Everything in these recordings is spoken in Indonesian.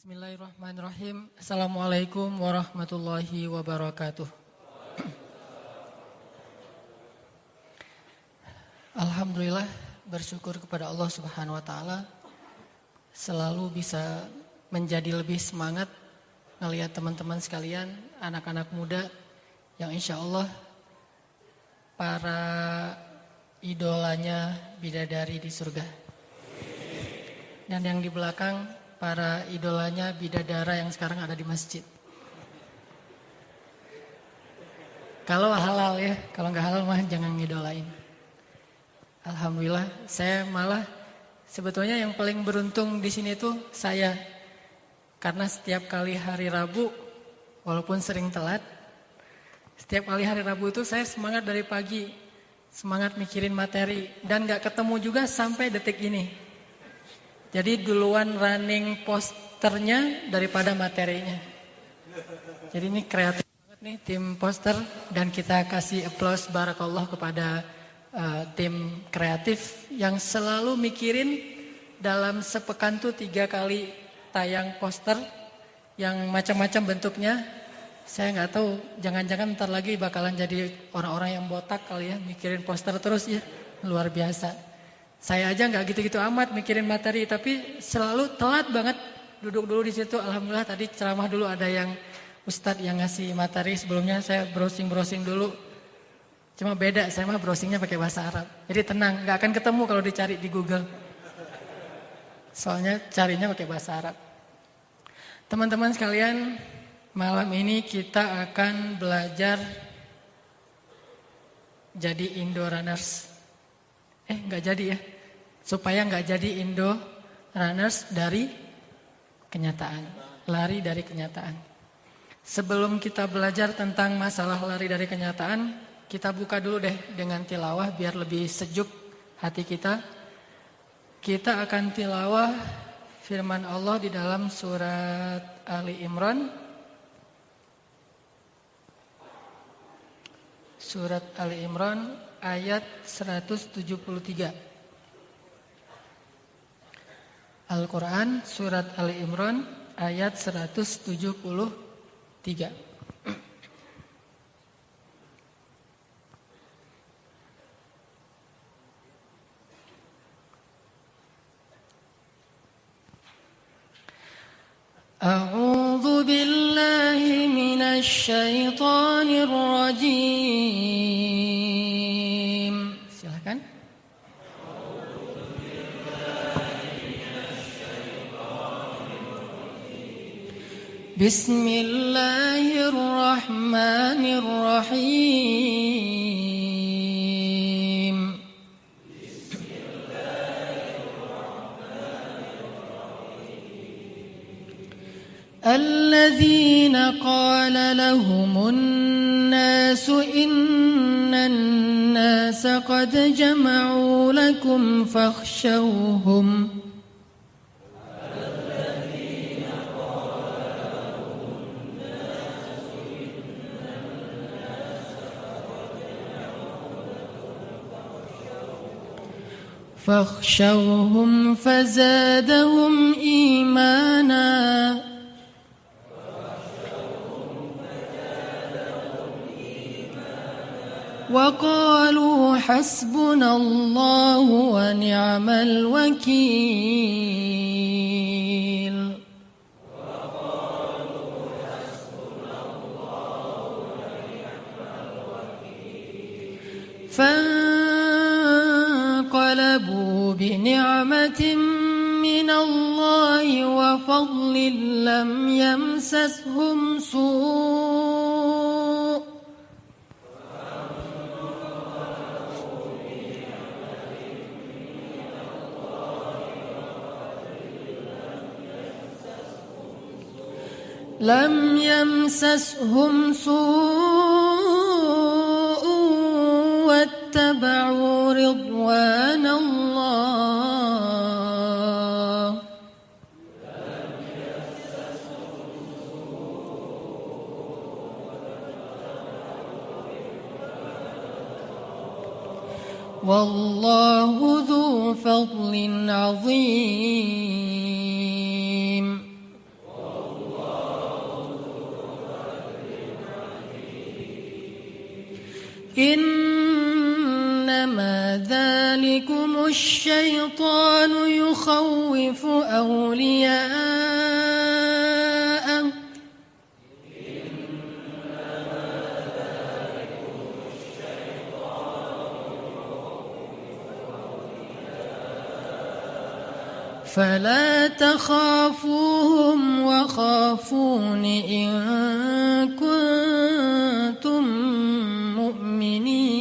Bismillahirrahmanirrahim. Assalamualaikum warahmatullahi wabarakatuh. Alhamdulillah, bersyukur kepada Allah Subhanahu wa taala selalu bisa menjadi lebih semangat ngelihat teman-teman sekalian, anak-anak muda yang insya Allah para idolanya bidadari di surga. Dan yang di belakang para idolanya bidadara yang sekarang ada di masjid. Kalau halal ya, kalau nggak halal mah jangan ngidolain. Alhamdulillah, saya malah sebetulnya yang paling beruntung di sini tuh saya. Karena setiap kali hari Rabu, walaupun sering telat, setiap kali hari Rabu itu saya semangat dari pagi, semangat mikirin materi, dan nggak ketemu juga sampai detik ini. Jadi duluan running posternya daripada materinya. Jadi ini kreatif banget nih tim poster, dan kita kasih applause barakallah kepada tim kreatif yang selalu mikirin dalam sepekan tuh 3 kali tayang poster yang macam-macam bentuknya. Saya nggak tahu, jangan-jangan ntar lagi bakalan jadi orang-orang yang botak kali ya, mikirin poster terus ya, luar biasa. Saya aja nggak gitu-gitu amat mikirin materi, tapi selalu telat banget. Duduk dulu di situ, alhamdulillah tadi ceramah dulu ada yang ustadz yang ngasih materi, sebelumnya saya browsing dulu. Cuma beda, saya mah browsingnya pakai bahasa Arab. Jadi tenang, nggak akan ketemu kalau dicari di Google. Soalnya carinya pakai bahasa Arab. Teman-teman sekalian, malam ini kita akan belajar jadi Indo Runners. Nggak jadi ya. Supaya nggak jadi Indo Runners dari kenyataan. Lari dari kenyataan. Sebelum kita belajar tentang masalah lari dari kenyataan, kita buka dulu deh dengan tilawah biar lebih sejuk hati kita. Kita akan tilawah firman Allah di dalam surat Ali Imran. Surat Ali Imran ayat 173. Al-Quran surat Ali Imran ayat 173. A'udzu billahi minasy syaithanir rajim. Silakan. Bismillahirrahmanirrahim. الذين قال لهم الناس إن الناس قد جمعوا لكم فاخشوهم فزادهم إيمانا وقالوا حسبنا الله ونعم الوكيل. فانقلبوا بنعمة من الله وفضل لم يمسسهم سوء واتبعوا رضوان الله والله ذو فضل عظيم. إنما ذلكم الشيطان يخوف أولياءه فلا تخافوهم وخافون إن كنتم مؤمنين.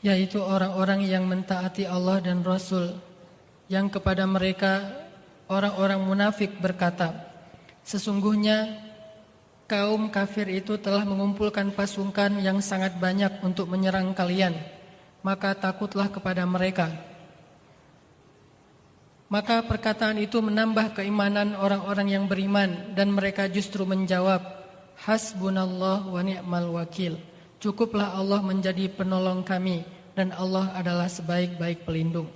Yaitu orang-orang yang mentaati Allah dan Rasul, yang kepada mereka orang-orang munafik berkata, sesungguhnya kaum kafir itu telah mengumpulkan pasukan yang sangat banyak untuk menyerang kalian, maka takutlah kepada mereka. Maka perkataan itu menambah keimanan orang-orang yang beriman, dan mereka justru menjawab, hasbunallah wa ni'mal wakil. Cukuplah Allah menjadi penolong kami, dan Allah adalah sebaik-baik pelindung.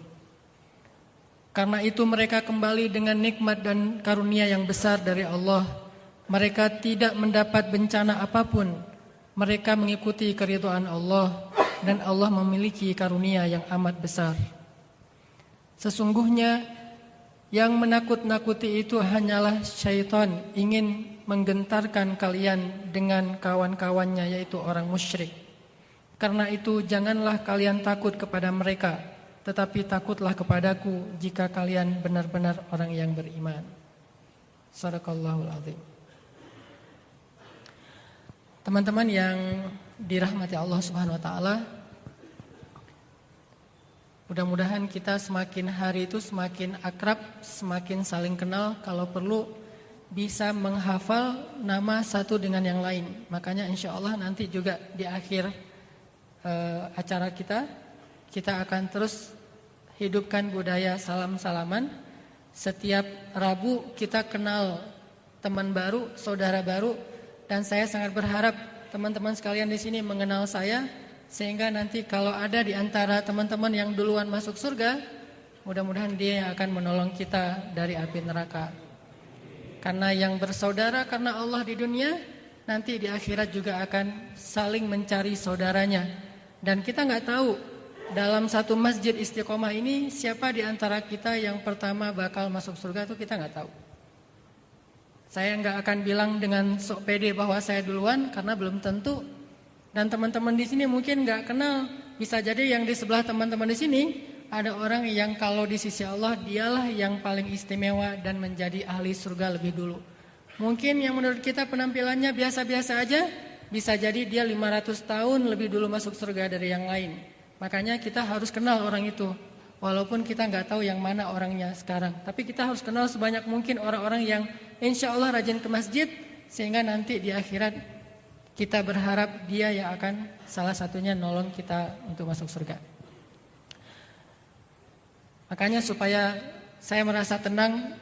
Karena itu mereka kembali dengan nikmat dan karunia yang besar dari Allah. Mereka tidak mendapat bencana apapun. Mereka mengikuti keridhaan Allah, dan Allah memiliki karunia yang amat besar. Sesungguhnya yang menakut-nakuti itu hanyalah syaitan, ingin menggentarkan kalian dengan kawan-kawannya, yaitu orang musyrik. Karena itu janganlah kalian takut kepada mereka, tetapi takutlah kepadaku jika kalian benar-benar orang yang beriman. Shadaqallahul azim. Teman-teman yang dirahmati Allah Subhanahu wa taala, mudah-mudahan kita semakin hari itu semakin akrab, semakin saling kenal, kalau perlu bisa menghafal nama satu dengan yang lain. Makanya insya Allah nanti juga di akhir acara kita akan terus hidupkan budaya salam-salaman. Setiap Rabu kita kenal teman baru, saudara baru, dan saya sangat berharap teman-teman sekalian di sini mengenal saya, sehingga nanti kalau ada di antara teman-teman yang duluan masuk surga, mudah-mudahan dia yang akan menolong kita dari api neraka. Karena yang bersaudara karena Allah di dunia, nanti di akhirat juga akan saling mencari saudaranya. Dan kita nggak tahu dalam satu masjid Istiqomah ini siapa di antara kita yang pertama bakal masuk surga, itu kita nggak tahu. Saya nggak akan bilang dengan sok pede bahwa saya duluan, karena belum tentu. Dan teman-teman di sini mungkin nggak kenal, bisa jadi yang di sebelah teman-teman di sini ada orang yang kalau di sisi Allah dialah yang paling istimewa dan menjadi ahli surga lebih dulu. Mungkin yang menurut kita penampilannya biasa-biasa aja, bisa jadi dia 500 tahun lebih dulu masuk surga dari yang lain. Makanya kita harus kenal orang itu, walaupun kita nggak tahu yang mana orangnya sekarang. Tapi kita harus kenal sebanyak mungkin orang-orang yang insya Allah rajin ke masjid, sehingga nanti di akhirat kita berharap dia yang akan salah satunya nolong kita untuk masuk surga. Makanya supaya saya merasa tenang,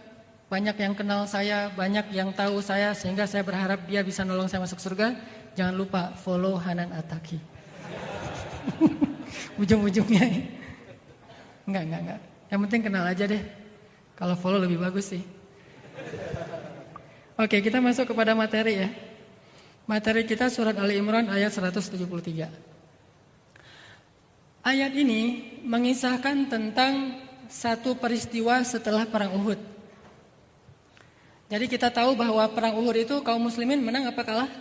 banyak yang kenal saya, banyak yang tahu saya, sehingga saya berharap dia bisa nolong saya masuk surga. Jangan lupa follow Hanan Attaqi. Ujung-ujungnya. Enggak. Yang penting kenal aja deh. Kalau follow lebih bagus sih. Oke, kita masuk kepada materi ya. Materi kita surat Ali Imran ayat 173. Ayat ini mengisahkan tentang satu peristiwa setelah perang Uhud. Jadi kita tahu bahwa perang Uhud itu kaum muslimin menang apa kalah?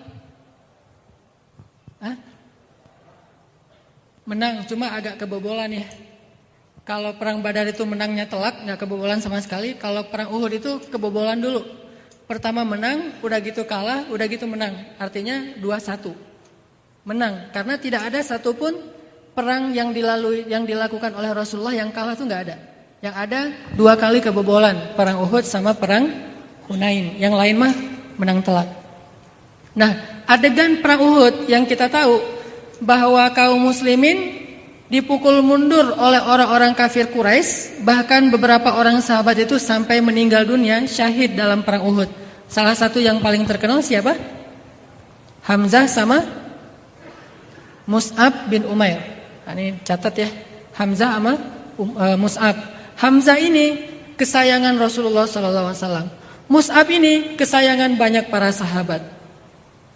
Menang, cuma agak kebobolan ya. Kalau perang Badar itu menangnya telak, nggak kebobolan sama sekali. Kalau perang Uhud itu kebobolan dulu. Pertama menang, udah gitu kalah, udah gitu menang. Artinya 2-1. Menang, karena tidak ada satupun perang yang dilakukan oleh Rasulullah yang kalah tuh nggak ada. Yang ada 2 kali kebobolan, perang Uhud sama perang Hunain. Yang lain mah menang telak. Nah, adegan perang Uhud yang kita tahu bahwa kaum muslimin dipukul mundur oleh orang-orang kafir Quraisy, bahkan beberapa orang sahabat itu sampai meninggal dunia syahid dalam perang Uhud. Salah satu yang paling terkenal siapa? Hamzah sama Mus'ab bin Umair. Nah, ini catat ya, Hamzah sama Mus'ab. Hamzah ini kesayangan Rasulullah SAW. Mus'ab ini kesayangan banyak para sahabat.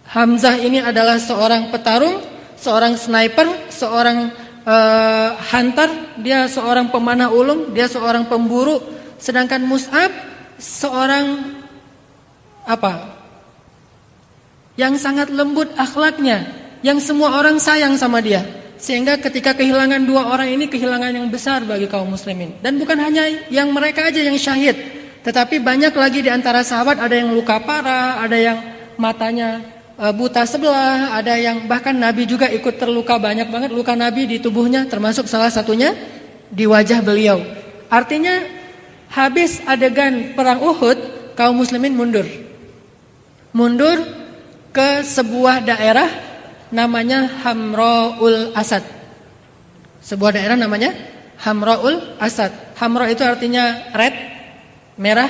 Hamzah ini adalah seorang petarung, seorang sniper, seorang hunter, dia seorang pemanah ulung, dia seorang pemburu. Sedangkan Mus'ab seorang yang sangat lembut akhlaknya, yang semua orang sayang sama dia. Sehingga ketika kehilangan dua orang ini kehilangan yang besar bagi kaum muslimin. Dan bukan hanya yang mereka aja yang syahid, tetapi banyak lagi di antara sahabat, ada yang luka parah, ada yang matanya buta sebelah, ada yang bahkan Nabi juga ikut terluka, banyak banget luka Nabi di tubuhnya, termasuk salah satunya di wajah beliau. Artinya habis adegan perang Uhud, kaum muslimin mundur ke sebuah daerah namanya Hamra'ul Asad. Sebuah daerah namanya Hamra'ul Asad. Hamra itu artinya red, merah.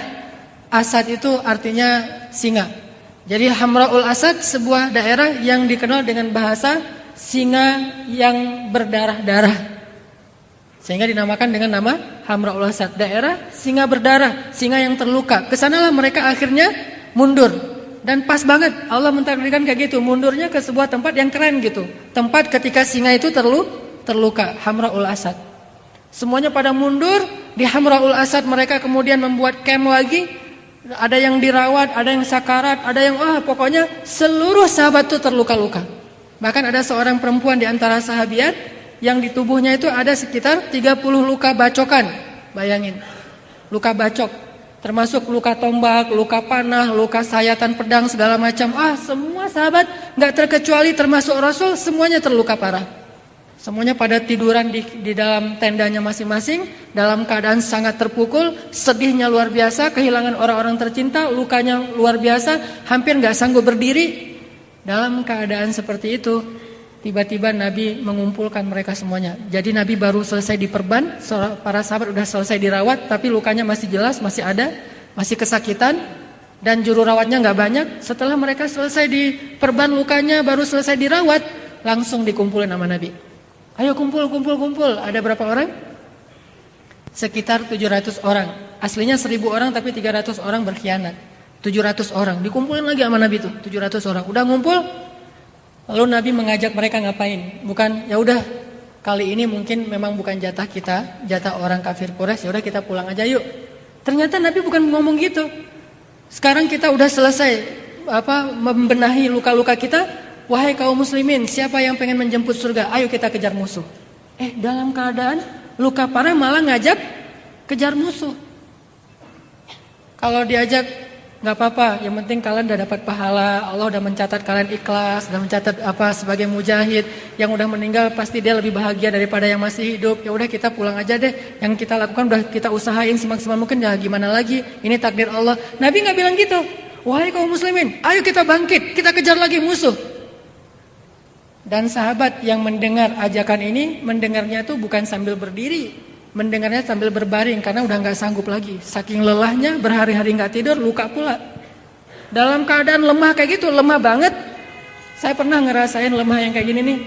Asad itu artinya singa. Jadi Hamra'ul Asad sebuah daerah yang dikenal dengan bahasa singa yang berdarah-darah. Sehingga dinamakan dengan nama Hamra'ul Asad. Daerah singa berdarah, singa yang terluka. Kesanalah mereka akhirnya mundur. Dan pas banget Allah mentakdirkan kayak gitu, mundurnya ke sebuah tempat yang keren gitu. Tempat ketika singa itu terluka, Hamra'ul Asad. Semuanya pada mundur, di Hamra'ul Asad mereka kemudian membuat camp lagi. Ada yang dirawat, ada yang sakarat, ada yang pokoknya seluruh sahabat itu terluka-luka. Bahkan ada seorang perempuan di antara sahabiat yang di tubuhnya itu ada sekitar 30 luka bacokan. Bayangin, luka bacok. Termasuk luka tombak, luka panah, luka sayatan pedang, segala macam. Semua sahabat, gak terkecuali termasuk Rasul, semuanya terluka parah. Semuanya pada tiduran di dalam tendanya masing-masing, dalam keadaan sangat terpukul, sedihnya luar biasa, kehilangan orang-orang tercinta, lukanya luar biasa, hampir gak sanggup berdiri. Dalam keadaan seperti itu, tiba-tiba Nabi mengumpulkan mereka semuanya. Jadi Nabi baru selesai diperban, para sahabat udah selesai dirawat, tapi lukanya masih jelas, masih ada, masih kesakitan, dan juru rawatnya gak banyak. Setelah mereka selesai diperban lukanya, baru selesai dirawat, langsung dikumpulin sama Nabi. Ayo kumpul. Ada berapa orang? Sekitar 700 orang. Aslinya 1000 orang, tapi 300 orang berkhianat. 700 orang, dikumpulin lagi sama Nabi tuh, 700 orang. Udah ngumpul. Lalu Nabi mengajak mereka ngapain? Bukan, ya udah kali ini mungkin memang bukan jatah kita, jatah orang kafir Quraisy, ya udah kita pulang aja yuk. Ternyata Nabi bukan ngomong gitu. Sekarang kita udah selesai membenahi luka-luka kita. Wahai kaum muslimin, siapa yang pengen menjemput surga? Ayo kita kejar musuh. Dalam keadaan luka parah malah ngajak kejar musuh. Kalau diajak gak apa-apa, yang penting kalian udah dapat pahala, Allah udah mencatat kalian ikhlas, udah mencatat sebagai mujahid. Yang udah meninggal pasti dia lebih bahagia daripada yang masih hidup. Ya udah kita pulang aja deh. Yang kita lakukan udah kita usahain semaksimal mungkin, ya gimana lagi? Ini takdir Allah. Nabi gak bilang gitu. Wahai kaum muslimin, ayo kita bangkit, kita kejar lagi musuh. Dan sahabat yang mendengar ajakan ini, mendengarnya itu bukan sambil berdiri, mendengarnya sambil berbaring karena udah gak sanggup lagi. Saking lelahnya, berhari-hari gak tidur, luka pula. Dalam keadaan lemah kayak gitu, lemah banget. Saya pernah ngerasain lemah yang kayak gini nih.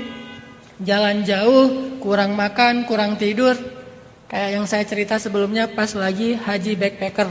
Jalan jauh, kurang makan, kurang tidur. Kayak yang saya cerita sebelumnya pas lagi haji backpacker.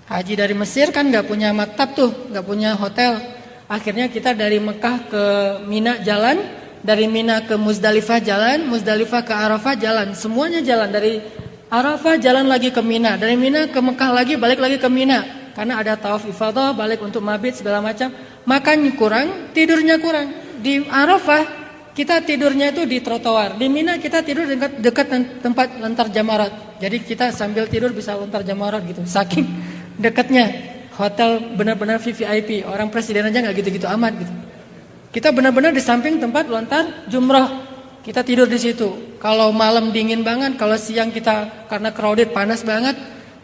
Haji dari Mesir kan gak punya maktab tuh, gak punya hotel. Akhirnya kita dari Mekah ke Mina jalan, dari Mina ke Muzdalifah jalan, Muzdalifah ke Arafah jalan, semuanya jalan. Dari Arafah jalan lagi ke Mina, dari Mina ke Mekah lagi, balik lagi ke Mina. Karena ada tawaf ifadah, balik untuk mabit segala macam. Makannya kurang, tidurnya kurang. Di Arafah kita tidurnya itu di trotoar, di Mina kita tidur dekat tempat lontar jamarat. Jadi kita sambil tidur bisa lontar jamarat gitu, saking dekatnya. Hotel benar-benar VVIP, orang presiden aja nggak gitu-gitu amat gitu. Kita benar-benar di samping tempat lontar jumroh, kita tidur di situ. Kalau malam dingin banget, kalau siang kita karena crowded panas banget.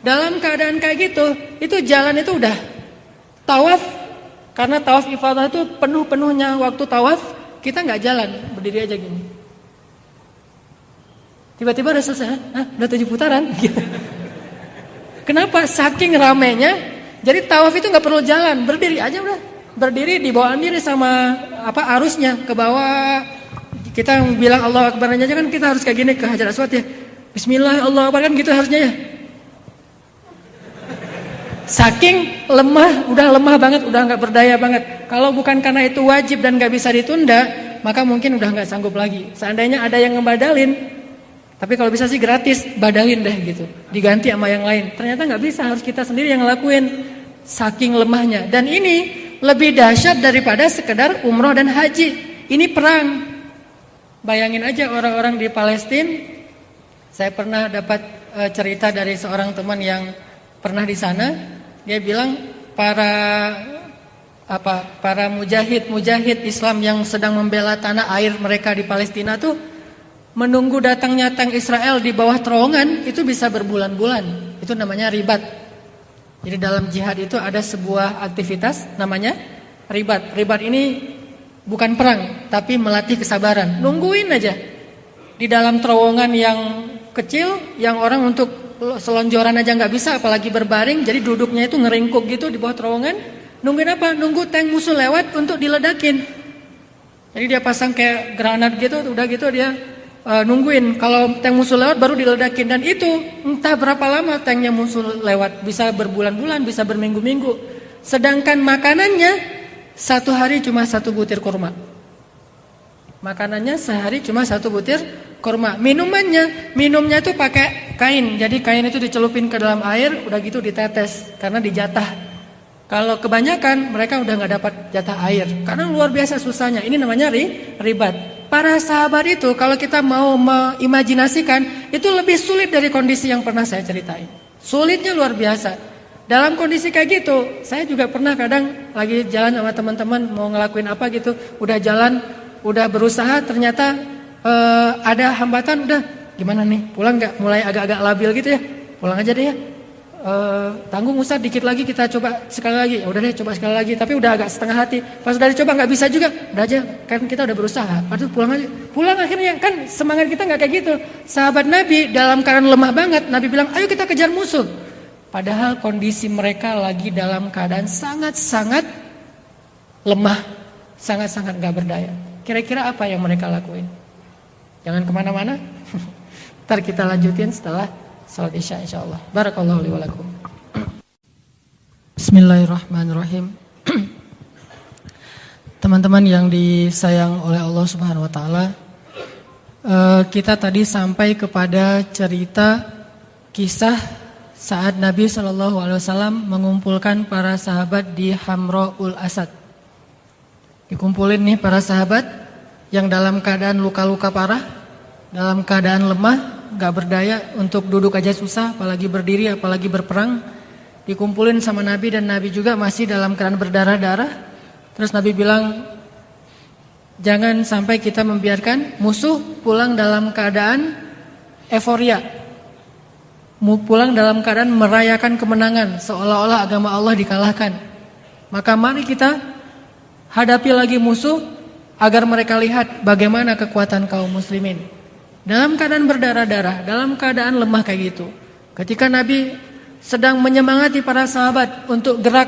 Dalam keadaan kayak gitu, itu jalan itu udah tawaf, karena tawaf ifadah itu penuh-penuhnya waktu tawaf, kita nggak jalan, berdiri aja gini. Tiba-tiba udah selesai, udah 7 putaran. Kenapa? Saking ramenya. Jadi tawaf itu nggak perlu jalan, berdiri aja udah. Berdiri dibawaan diri sama arusnya ke bawah. Kita bilang Allahu Akbar aja kan kita harus kayak gini ke Hajar Aswad ya. Bismillah, Allahu Akbar kan gitu harusnya ya. Saking lemah, udah lemah banget, udah nggak berdaya banget. Kalau bukan karena itu wajib dan nggak bisa ditunda, maka mungkin udah nggak sanggup lagi. Seandainya ada yang ngebadalin, tapi kalau bisa sih gratis, badalin deh gitu, diganti sama yang lain. Ternyata nggak bisa, harus kita sendiri yang ngelakuin. Saking lemahnya. Dan ini lebih dahsyat daripada sekedar umroh dan haji. Ini perang. Bayangin aja orang-orang di Palestina. Saya pernah dapat cerita dari seorang teman yang pernah di sana. Dia bilang para mujahid Islam yang sedang membela tanah air mereka di Palestina tuh menunggu datangnya tank Israel di bawah terowongan itu bisa berbulan-bulan. Itu namanya ribat. Jadi dalam jihad itu ada sebuah aktivitas namanya ribat. Ribat ini bukan perang, tapi melatih kesabaran. Nungguin aja di dalam terowongan yang kecil, yang orang untuk selonjoran aja nggak bisa, apalagi berbaring. Jadi duduknya itu ngeringkuk gitu di bawah terowongan. Nungguin apa? Nunggu tank musuh lewat untuk diledakin. Jadi dia pasang kayak granat gitu, udah gitu dia nungguin kalau tank musuh lewat baru diledakin. Dan itu entah berapa lama tanknya musuh lewat, bisa berbulan-bulan, bisa berminggu-minggu. Sedangkan makanannya satu hari cuma 1 butir kurma. Makanannya sehari cuma 1 butir kurma. Minumnya itu pakai kain. Jadi kain itu dicelupin ke dalam air, udah gitu ditetes karena dijatah. Kalau kebanyakan mereka udah nggak dapat jatah air karena luar biasa susahnya. Ini namanya ribat. Para sahabat itu kalau kita mau mengimajinasikan itu lebih sulit dari kondisi yang pernah saya ceritain. Sulitnya luar biasa. Dalam kondisi kayak gitu, saya juga pernah kadang lagi jalan sama teman-teman mau ngelakuin apa gitu, udah jalan, udah berusaha, ternyata ada hambatan, udah gimana nih, pulang nggak? Mulai agak-agak labil gitu ya, pulang aja deh ya. Tanggung Ustaz, dikit lagi kita coba sekali lagi. Ya udah deh, coba sekali lagi, tapi udah agak setengah hati. Pas udah dicoba nggak bisa juga, udah aja, kan kita udah berusaha. Aduh pulang aja, pulang akhirnya kan semangat kita nggak kayak gitu. Sahabat Nabi dalam keadaan lemah banget, Nabi bilang, ayo kita kejar musuh. Padahal kondisi mereka lagi dalam keadaan sangat-sangat lemah, sangat-sangat gak berdaya. Kira-kira apa yang mereka lakuin? Jangan kemana-mana. Ntar kita lanjutin setelah salat isya insyaallah. Barakallahu li wa lakum. Bismillahirrahmanirrahim. Teman-teman yang disayang oleh Allah Subhanahu wa taala, kita tadi sampai kepada cerita kisah saat Nabi SAW mengumpulkan para sahabat di Hamra'ul Asad. Dikumpulin nih para sahabat yang dalam keadaan luka-luka parah, dalam keadaan lemah, gak berdaya, untuk duduk aja susah, apalagi berdiri, apalagi berperang. Dikumpulin sama Nabi dan Nabi juga masih dalam keadaan berdarah-darah. Terus Nabi bilang, jangan sampai kita membiarkan musuh pulang dalam keadaan euforia, pulang dalam keadaan merayakan kemenangan, seolah-olah agama Allah dikalahkan. Maka mari kita hadapi lagi musuh agar mereka lihat bagaimana kekuatan kaum muslimin. Dalam keadaan berdarah-darah, dalam keadaan lemah kayak gitu. Ketika Nabi sedang menyemangati para sahabat untuk gerak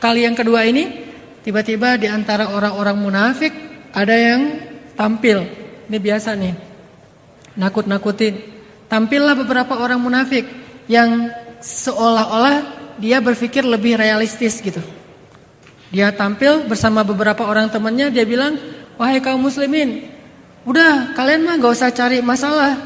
kali yang kedua ini, tiba-tiba di antara orang-orang munafik ada yang tampil. Ini biasa nih, nakut-nakutin. Tampillah beberapa orang munafik yang seolah-olah dia berpikir lebih realistis gitu. Dia tampil bersama beberapa orang temannya, dia bilang, wahai kaum muslimin, udah kalian mah gak usah cari masalah.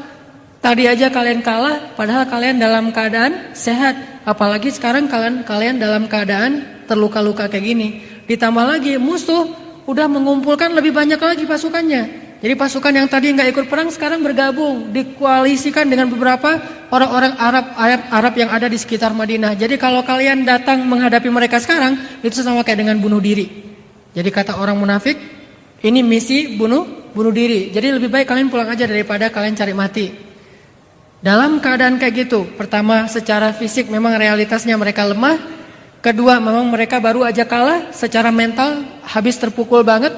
Tadi aja kalian kalah, padahal kalian dalam keadaan sehat. Apalagi sekarang kalian dalam keadaan terluka-luka kayak gini. Ditambah lagi musuh udah mengumpulkan lebih banyak lagi pasukannya. Jadi pasukan yang tadi nggak ikut perang sekarang bergabung, dikoalisikan dengan beberapa orang-orang Arab yang ada di sekitar Madinah. Jadi kalau kalian datang menghadapi mereka sekarang, itu sama kayak dengan bunuh diri. Jadi kata orang munafik, ini misi bunuh diri. Jadi lebih baik kalian pulang aja daripada kalian cari mati. Dalam keadaan kayak gitu, pertama secara fisik memang realitasnya mereka lemah. Kedua memang mereka baru aja kalah, secara mental habis terpukul banget.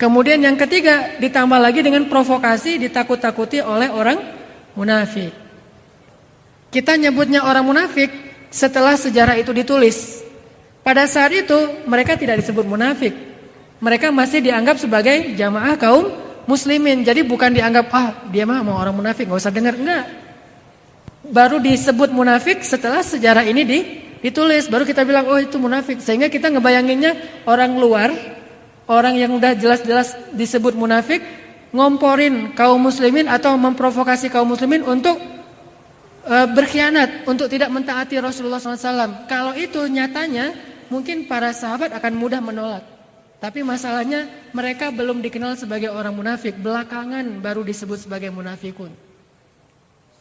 Kemudian yang ketiga ditambah lagi dengan provokasi, ditakut-takuti oleh orang munafik. Kita nyebutnya orang munafik setelah sejarah itu ditulis. Pada saat itu mereka tidak disebut munafik. Mereka masih dianggap sebagai jamaah kaum muslimin. Jadi bukan dianggap dia mah mau orang munafik, nggak usah dengar, enggak. Baru disebut munafik setelah sejarah ini ditulis, baru kita bilang oh itu munafik. Sehingga kita ngebayanginnya orang luar, orang yang udah jelas-jelas disebut munafik, ngomporin kaum muslimin atau memprovokasi kaum muslimin untuk berkhianat, untuk tidak mentaati Rasulullah SAW. Kalau itu nyatanya mungkin para sahabat akan mudah menolak. Tapi masalahnya mereka belum dikenal sebagai orang munafik, belakangan baru disebut sebagai munafikun.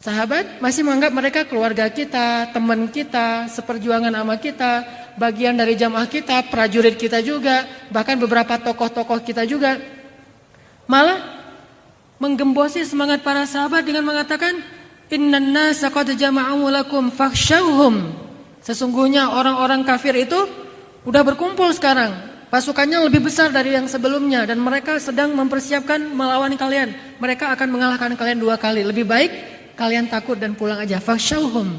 Sahabat masih menganggap mereka keluarga kita, teman kita, seperjuangan sama kita, bagian dari jamaah kita, prajurit kita juga, bahkan beberapa tokoh-tokoh kita juga. Malah menggembosi semangat para sahabat dengan mengatakan, Innan nasa qad jama'u lakum fakhshawhum. Sesungguhnya orang-orang kafir itu udah berkumpul sekarang. Pasukannya lebih besar dari yang sebelumnya dan mereka sedang mempersiapkan melawan kalian. Mereka akan mengalahkan kalian 2 kali. Lebih baik kalian takut dan pulang aja. Fakhshawhum.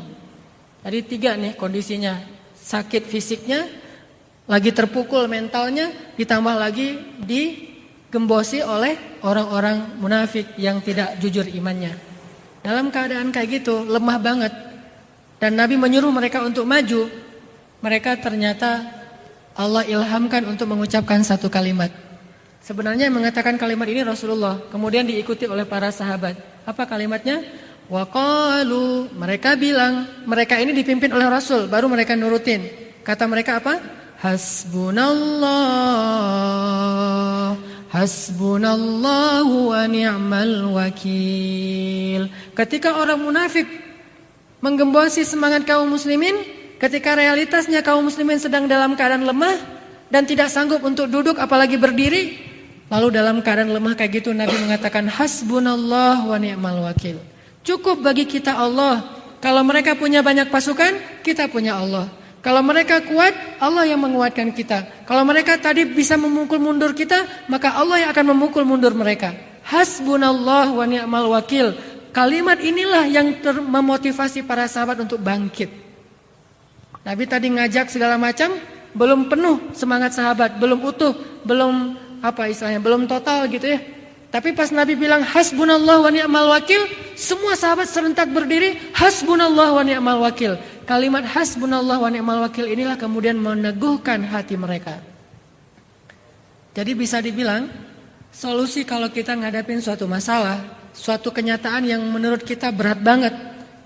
Jadi 3 nih kondisinya. Sakit fisiknya, lagi terpukul mentalnya, ditambah lagi digembosi oleh orang-orang munafik yang tidak jujur imannya. Dalam keadaan kayak gitu, lemah banget. Dan Nabi menyuruh mereka untuk maju. Mereka ternyata Allah ilhamkan untuk mengucapkan satu kalimat. Sebenarnya yang mengatakan kalimat ini Rasulullah. Kemudian diikuti oleh para sahabat. Apa kalimatnya? Waqalu, mereka bilang, mereka ini dipimpin oleh Rasul, baru mereka nurutin. Kata mereka apa? Hasbunallah, hasbunallahu wa ni'mal wakil. Ketika orang munafik menggembosi semangat kaum muslimin, ketika realitasnya kaum muslimin sedang dalam keadaan lemah dan tidak sanggup untuk duduk apalagi berdiri, lalu dalam keadaan lemah kayak gitu Nabi mengatakan hasbunallah wa ni'mal wakil. Cukup bagi kita Allah. Kalau mereka punya banyak pasukan, kita punya Allah. Kalau mereka kuat, Allah yang menguatkan kita. Kalau mereka tadi bisa memukul mundur kita, maka Allah yang akan memukul mundur mereka. Hasbunallah wa ni'mal wakil. Kalimat inilah yang memotivasi para sahabat untuk bangkit. Nabi tadi ngajak segala macam, belum penuh semangat sahabat, belum utuh, belum belum total gitu ya. Tapi pas Nabi bilang hasbunallah wa ni'mal wakil, semua sahabat serentak berdiri, hasbunallah wa ni'mal wakil. Kalimat hasbunallah wa ni'mal wakil inilah kemudian meneguhkan hati mereka. Jadi bisa dibilang, solusi kalau kita ngadapin suatu masalah, suatu kenyataan yang menurut kita berat banget,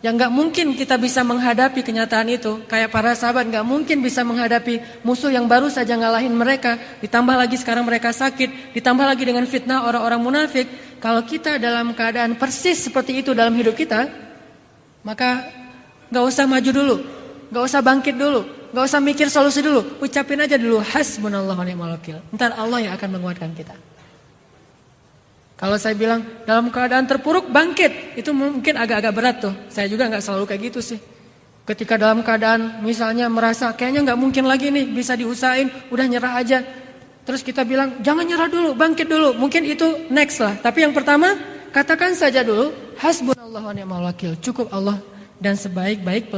yang gak mungkin kita bisa menghadapi kenyataan itu. Kayak para sahabat gak mungkin bisa menghadapi musuh yang baru saja ngalahin mereka. Ditambah lagi sekarang mereka sakit. Ditambah lagi dengan fitnah orang-orang munafik. Kalau kita dalam keadaan persis seperti itu dalam hidup kita, maka gak usah maju dulu, gak usah bangkit dulu, gak usah mikir solusi dulu. Ucapin aja dulu hasbunallah wa ni'mal wakil. Ntar Allah yang akan menguatkan kita. Kalau saya bilang dalam keadaan terpuruk bangkit, itu mungkin agak-agak berat tuh. Saya juga gak selalu kayak gitu sih. Ketika dalam keadaan misalnya merasa kayaknya gak mungkin lagi nih bisa diusahain, udah nyerah aja. Terus kita bilang jangan nyerah dulu, bangkit dulu. Mungkin itu next lah. Tapi yang pertama katakan saja dulu hasbunallah wa ni'mal wakil. Cukup Allah dan sebaik-baik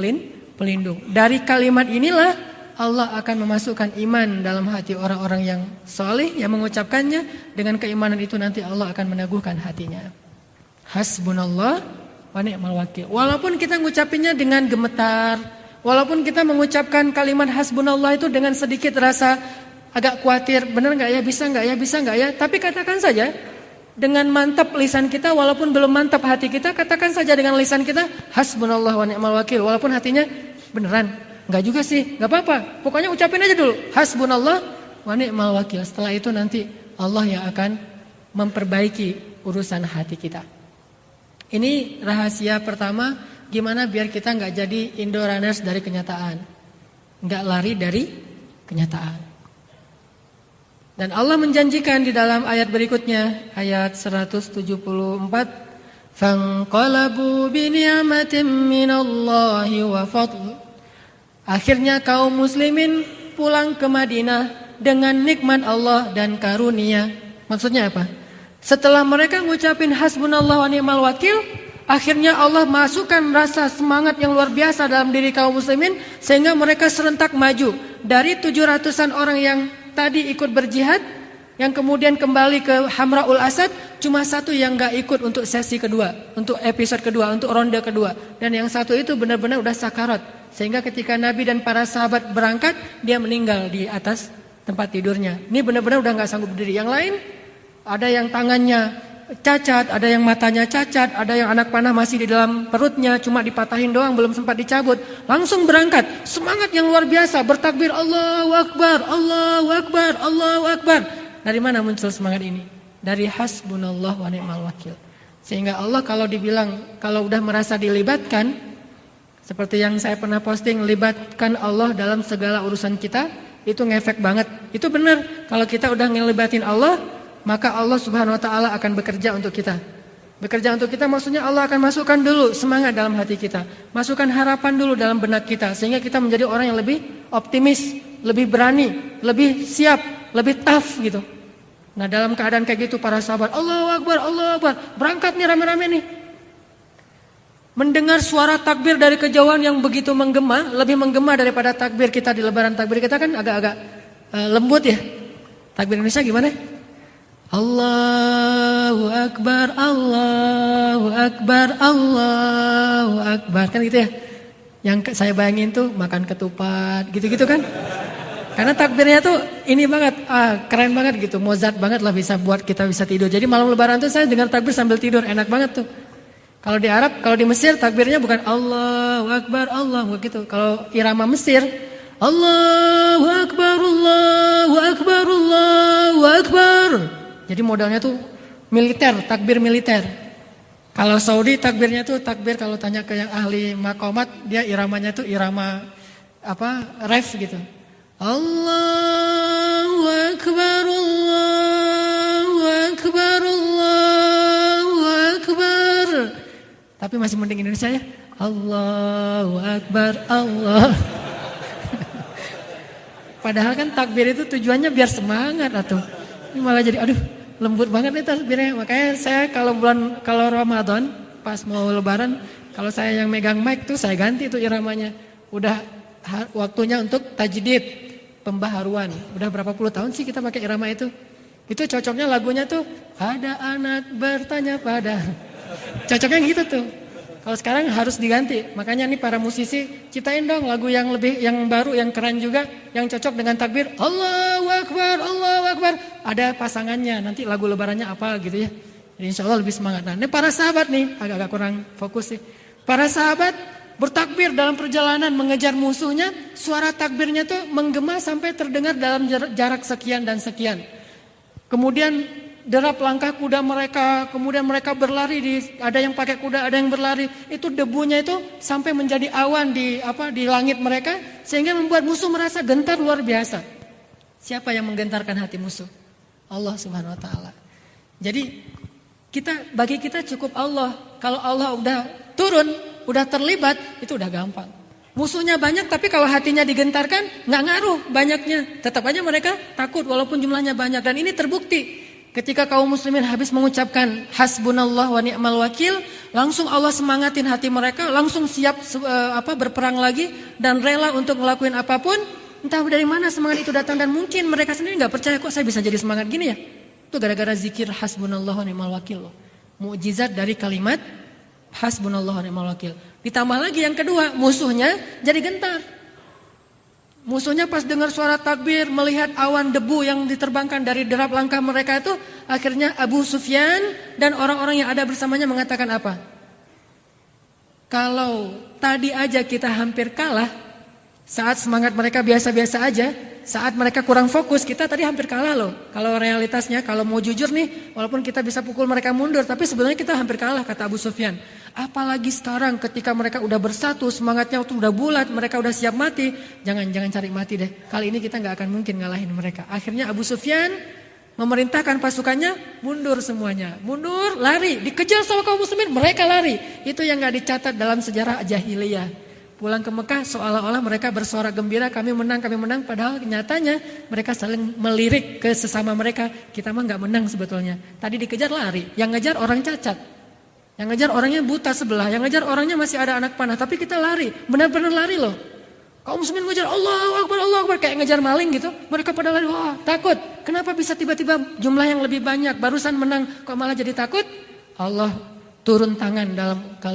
pelindung. Dari kalimat inilah Allah akan memasukkan iman dalam hati orang-orang yang soleh yang mengucapkannya. Dengan keimanan itu nanti Allah akan meneguhkan hatinya. Hasbunallah wa ni'mal wakil. Walaupun kita mengucapinnya dengan gemetar, walaupun kita mengucapkan kalimat hasbunallah itu dengan sedikit rasa agak khawatir, benar nggak ya, bisa nggak ya, bisa nggak ya. Tapi katakan saja dengan mantap lisan kita, walaupun belum mantap hati kita, katakan saja dengan lisan kita hasbunallah wa ni'mal wakil. Walaupun hatinya beneran enggak juga sih, enggak apa-apa. Pokoknya ucapin aja dulu hasbunallah wa ni'mal wakil. Setelah itu nanti Allah yang akan memperbaiki urusan hati kita. Ini rahasia pertama, gimana biar kita enggak jadi Indo runners dari kenyataan, enggak lari dari kenyataan. Dan Allah menjanjikan di dalam ayat berikutnya, ayat 174, fanqalabu bi ni'matin minallahi wa fadl. Akhirnya kaum muslimin pulang ke Madinah dengan nikmat Allah dan karunia. Maksudnya apa? Setelah mereka ngucapin hasbunallah wa ni'mal wakil, akhirnya Allah masukkan rasa semangat yang luar biasa dalam diri kaum muslimin, sehingga mereka serentak maju. Dari 700-an orang yang tadi ikut berjihad, Yang kemudian kembali ke Hamraul Asad, cuma satu yang gak ikut untuk sesi kedua, untuk episode kedua, untuk ronde kedua. Dan yang satu itu benar-benar udah sakarat. Sehingga ketika Nabi dan para sahabat berangkat, dia meninggal di atas tempat tidurnya. Ini benar-benar udah gak sanggup berdiri. Yang lain, ada yang tangannya cacat, ada yang matanya cacat, ada yang anak panah masih di dalam perutnya, cuma dipatahin doang, belum sempat dicabut. Langsung berangkat, semangat yang luar biasa, bertakbir Allahu Akbar, Allahu Akbar, Allahu Akbar. Dari mana muncul semangat ini? Dari hasbunallah wa ni'mal wakil. Sehingga Allah kalau dibilang, kalau udah merasa dilibatkan, seperti yang saya pernah posting, libatkan Allah dalam segala urusan kita, itu ngefek banget. Itu benar, kalau kita udah ngelibatin Allah, maka Allah Subhanahu wa taala akan bekerja untuk kita. Bekerja untuk kita maksudnya Allah akan masukkan dulu semangat dalam hati kita, masukkan harapan dulu dalam benak kita, sehingga kita menjadi orang yang lebih optimis, lebih berani, lebih siap, lebih tough gitu. Nah, dalam keadaan kayak gitu para sahabat Allahu Akbar, Allahu Akbar, berangkat nih rame-rame nih. Mendengar suara takbir dari kejauhan yang begitu menggema, lebih menggema daripada takbir kita di lebaran. Takbir kita kan agak-agak lembut ya. Takbir Indonesia gimana? Allahu Akbar, Allahu Akbar, Allahu Akbar. Kan gitu ya. Yang saya bayangin tuh makan ketupat, gitu-gitu kan. Karena takbirnya tuh ini banget, keren banget gitu, Mozart banget lah bisa buat kita bisa tidur. Jadi malam lebaran tuh saya dengar takbir sambil tidur, enak banget tuh. Kalau di Arab, kalau di Mesir takbirnya bukan Allahu Akbar, Allah gitu. Kalau irama Mesir, Allahu Akbar, Allahu Akbar, Allahu Akbar. Jadi modalnya tuh militer, takbir militer. Kalau Saudi takbirnya tuh takbir, kalau tanya ke yang ahli makomat, dia iramanya tuh irama ref gitu. Allahu Akbar, Allahu Akbar, Allahu Akbar. Tapi masih mending Indonesia ya. Allahu Akbar, Allah. Padahal kan takbir itu tujuannya biar semangat atuh. Ini malah jadi aduh lembut banget nih takbirnya. Makanya saya kalau Ramadan pas mau lebaran, kalau saya yang megang mic tuh saya ganti tuh iramanya. Udah waktunya untuk tajdid, pembaharuan. Udah berapa puluh tahun sih kita pakai irama itu. Itu cocoknya lagunya tuh ada anak bertanya pada. Cocoknya gitu tuh. Kalau sekarang harus diganti. Makanya nih para musisi ciptain dong lagu yang baru, yang keren juga, yang cocok dengan takbir Allahu Akbar, Allahu Akbar. Ada pasangannya. Nanti lagu lebarannya apa gitu ya. Jadi insya Allah lebih semangat. Nah, ini para sahabat nih agak-agak kurang fokus sih. Para sahabat bertakbir dalam perjalanan mengejar musuhnya, suara takbirnya tuh menggema sampai terdengar dalam jarak sekian dan sekian. Kemudian derap langkah kuda mereka, kemudian mereka berlari, ada yang pakai kuda, ada yang berlari. Itu debunya itu sampai menjadi awan di langit mereka, sehingga membuat musuh merasa gentar luar biasa. Siapa yang menggentarkan hati musuh? Allah Subhanahu wa taala. Jadi bagi kita cukup Allah. Kalau Allah udah turun, udah terlibat, itu udah gampang. Musuhnya banyak tapi kalau hatinya digentarkan nggak ngaruh banyaknya. Tetap aja mereka takut walaupun jumlahnya banyak. Dan ini terbukti ketika kaum muslimin habis mengucapkan hasbunallah wa ni'mal wakil, langsung Allah semangatin hati mereka, langsung siap berperang lagi dan rela untuk ngelakuin apapun. Entah dari mana semangat itu datang dan mungkin mereka sendiri nggak percaya kok saya bisa jadi semangat gini ya. Itu gara-gara zikir hasbunallah wa ni'mal wakil loh. Mukjizat dari kalimat hasbunallah wa ni'mal wakil. Ditambah lagi yang kedua, musuhnya jadi gentar. Musuhnya pas dengar suara takbir, melihat awan debu yang diterbangkan dari derap langkah mereka itu, akhirnya Abu Sufyan dan orang-orang yang ada bersamanya mengatakan apa? Kalau tadi aja kita hampir kalah, saat semangat mereka biasa-biasa aja, saat mereka kurang fokus, kita tadi hampir kalah loh. Kalau realitasnya, kalau mau jujur nih, walaupun kita bisa pukul mereka mundur, tapi sebenarnya kita hampir kalah, kata Abu Sufyan. Apalagi sekarang ketika mereka udah bersatu, semangatnya tuh udah bulat, mereka udah siap mati. Jangan cari mati deh. Kali ini kita nggak akan mungkin ngalahin mereka. Akhirnya Abu Sufyan memerintahkan pasukannya mundur semuanya. Mundur, lari, dikejar sama kaum muslimin, mereka lari. Itu yang nggak dicatat dalam sejarah jahiliyah. Pulang ke Mekah seolah-olah mereka bersorak gembira, kami menang, padahal nyatanya mereka saling melirik ke sesama mereka. Kita mah nggak menang sebetulnya. Tadi dikejar lari, yang ngejar orang cacat. Yang ngejar orangnya buta sebelah, yang ngejar orangnya masih ada anak panah, tapi kita lari, benar-benar lari loh. Kaum muslimin ngejar Allahu Akbar kayak ngejar maling gitu. Mereka pada lari, wah takut. Kenapa bisa tiba-tiba jumlah yang lebih banyak? Barusan menang kok malah jadi takut? Allah turun tangan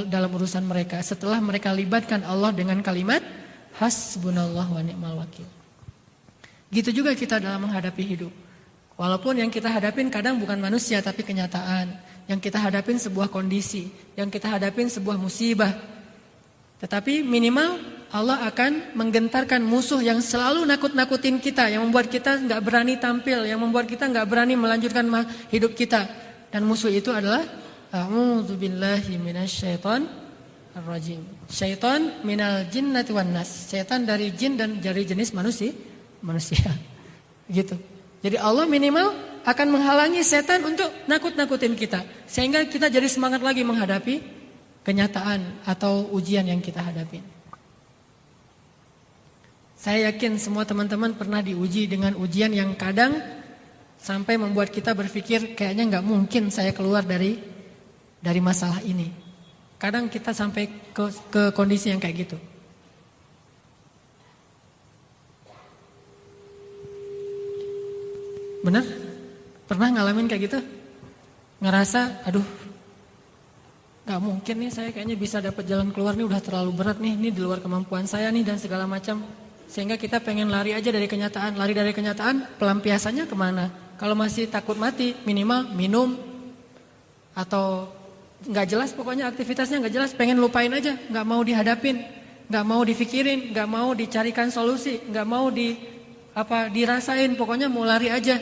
dalam urusan mereka setelah mereka libatkan Allah dengan kalimat hasbunallah wa ni'mal wakil. Gitu juga kita dalam menghadapi hidup. Walaupun yang kita hadapin kadang bukan manusia tapi kenyataan. Yang kita hadapin sebuah kondisi, yang kita hadapin sebuah musibah. Tetapi minimal Allah akan menggentarkan musuh yang selalu nakut-nakutin kita, yang membuat kita nggak berani tampil, yang membuat kita nggak berani melanjutkan hidup kita. Dan musuh itu adalah a'udzubillahi minasyaitonir rajim. Syaitan minal jinnati wan nas. Syaitan dari jin dan dari jenis manusia. Gitu. Jadi Allah minimal akan menghalangi setan untuk nakut-nakutin kita, sehingga kita jadi semangat lagi menghadapi kenyataan atau ujian yang kita hadapi. Saya yakin semua teman-teman pernah diuji dengan ujian yang kadang sampai membuat kita berpikir kayaknya nggak mungkin saya keluar dari masalah ini. Kadang kita sampai ke kondisi yang kayak gitu. Benar? Pernah ngalamin kayak gitu? Ngerasa, aduh, nggak mungkin nih saya kayaknya bisa dapat jalan keluar nih, udah terlalu berat nih, ini di luar kemampuan saya nih dan segala macam. Sehingga kita pengen lari aja dari kenyataan. Lari dari kenyataan, pelampiasannya kemana? Kalau masih takut mati, minimal minum. Atau gak jelas, pokoknya aktivitasnya gak jelas. Pengen lupain aja, gak mau dihadapin. Gak mau dipikirin, gak mau dicarikan solusi. Gak mau dirasain, pokoknya mau lari aja.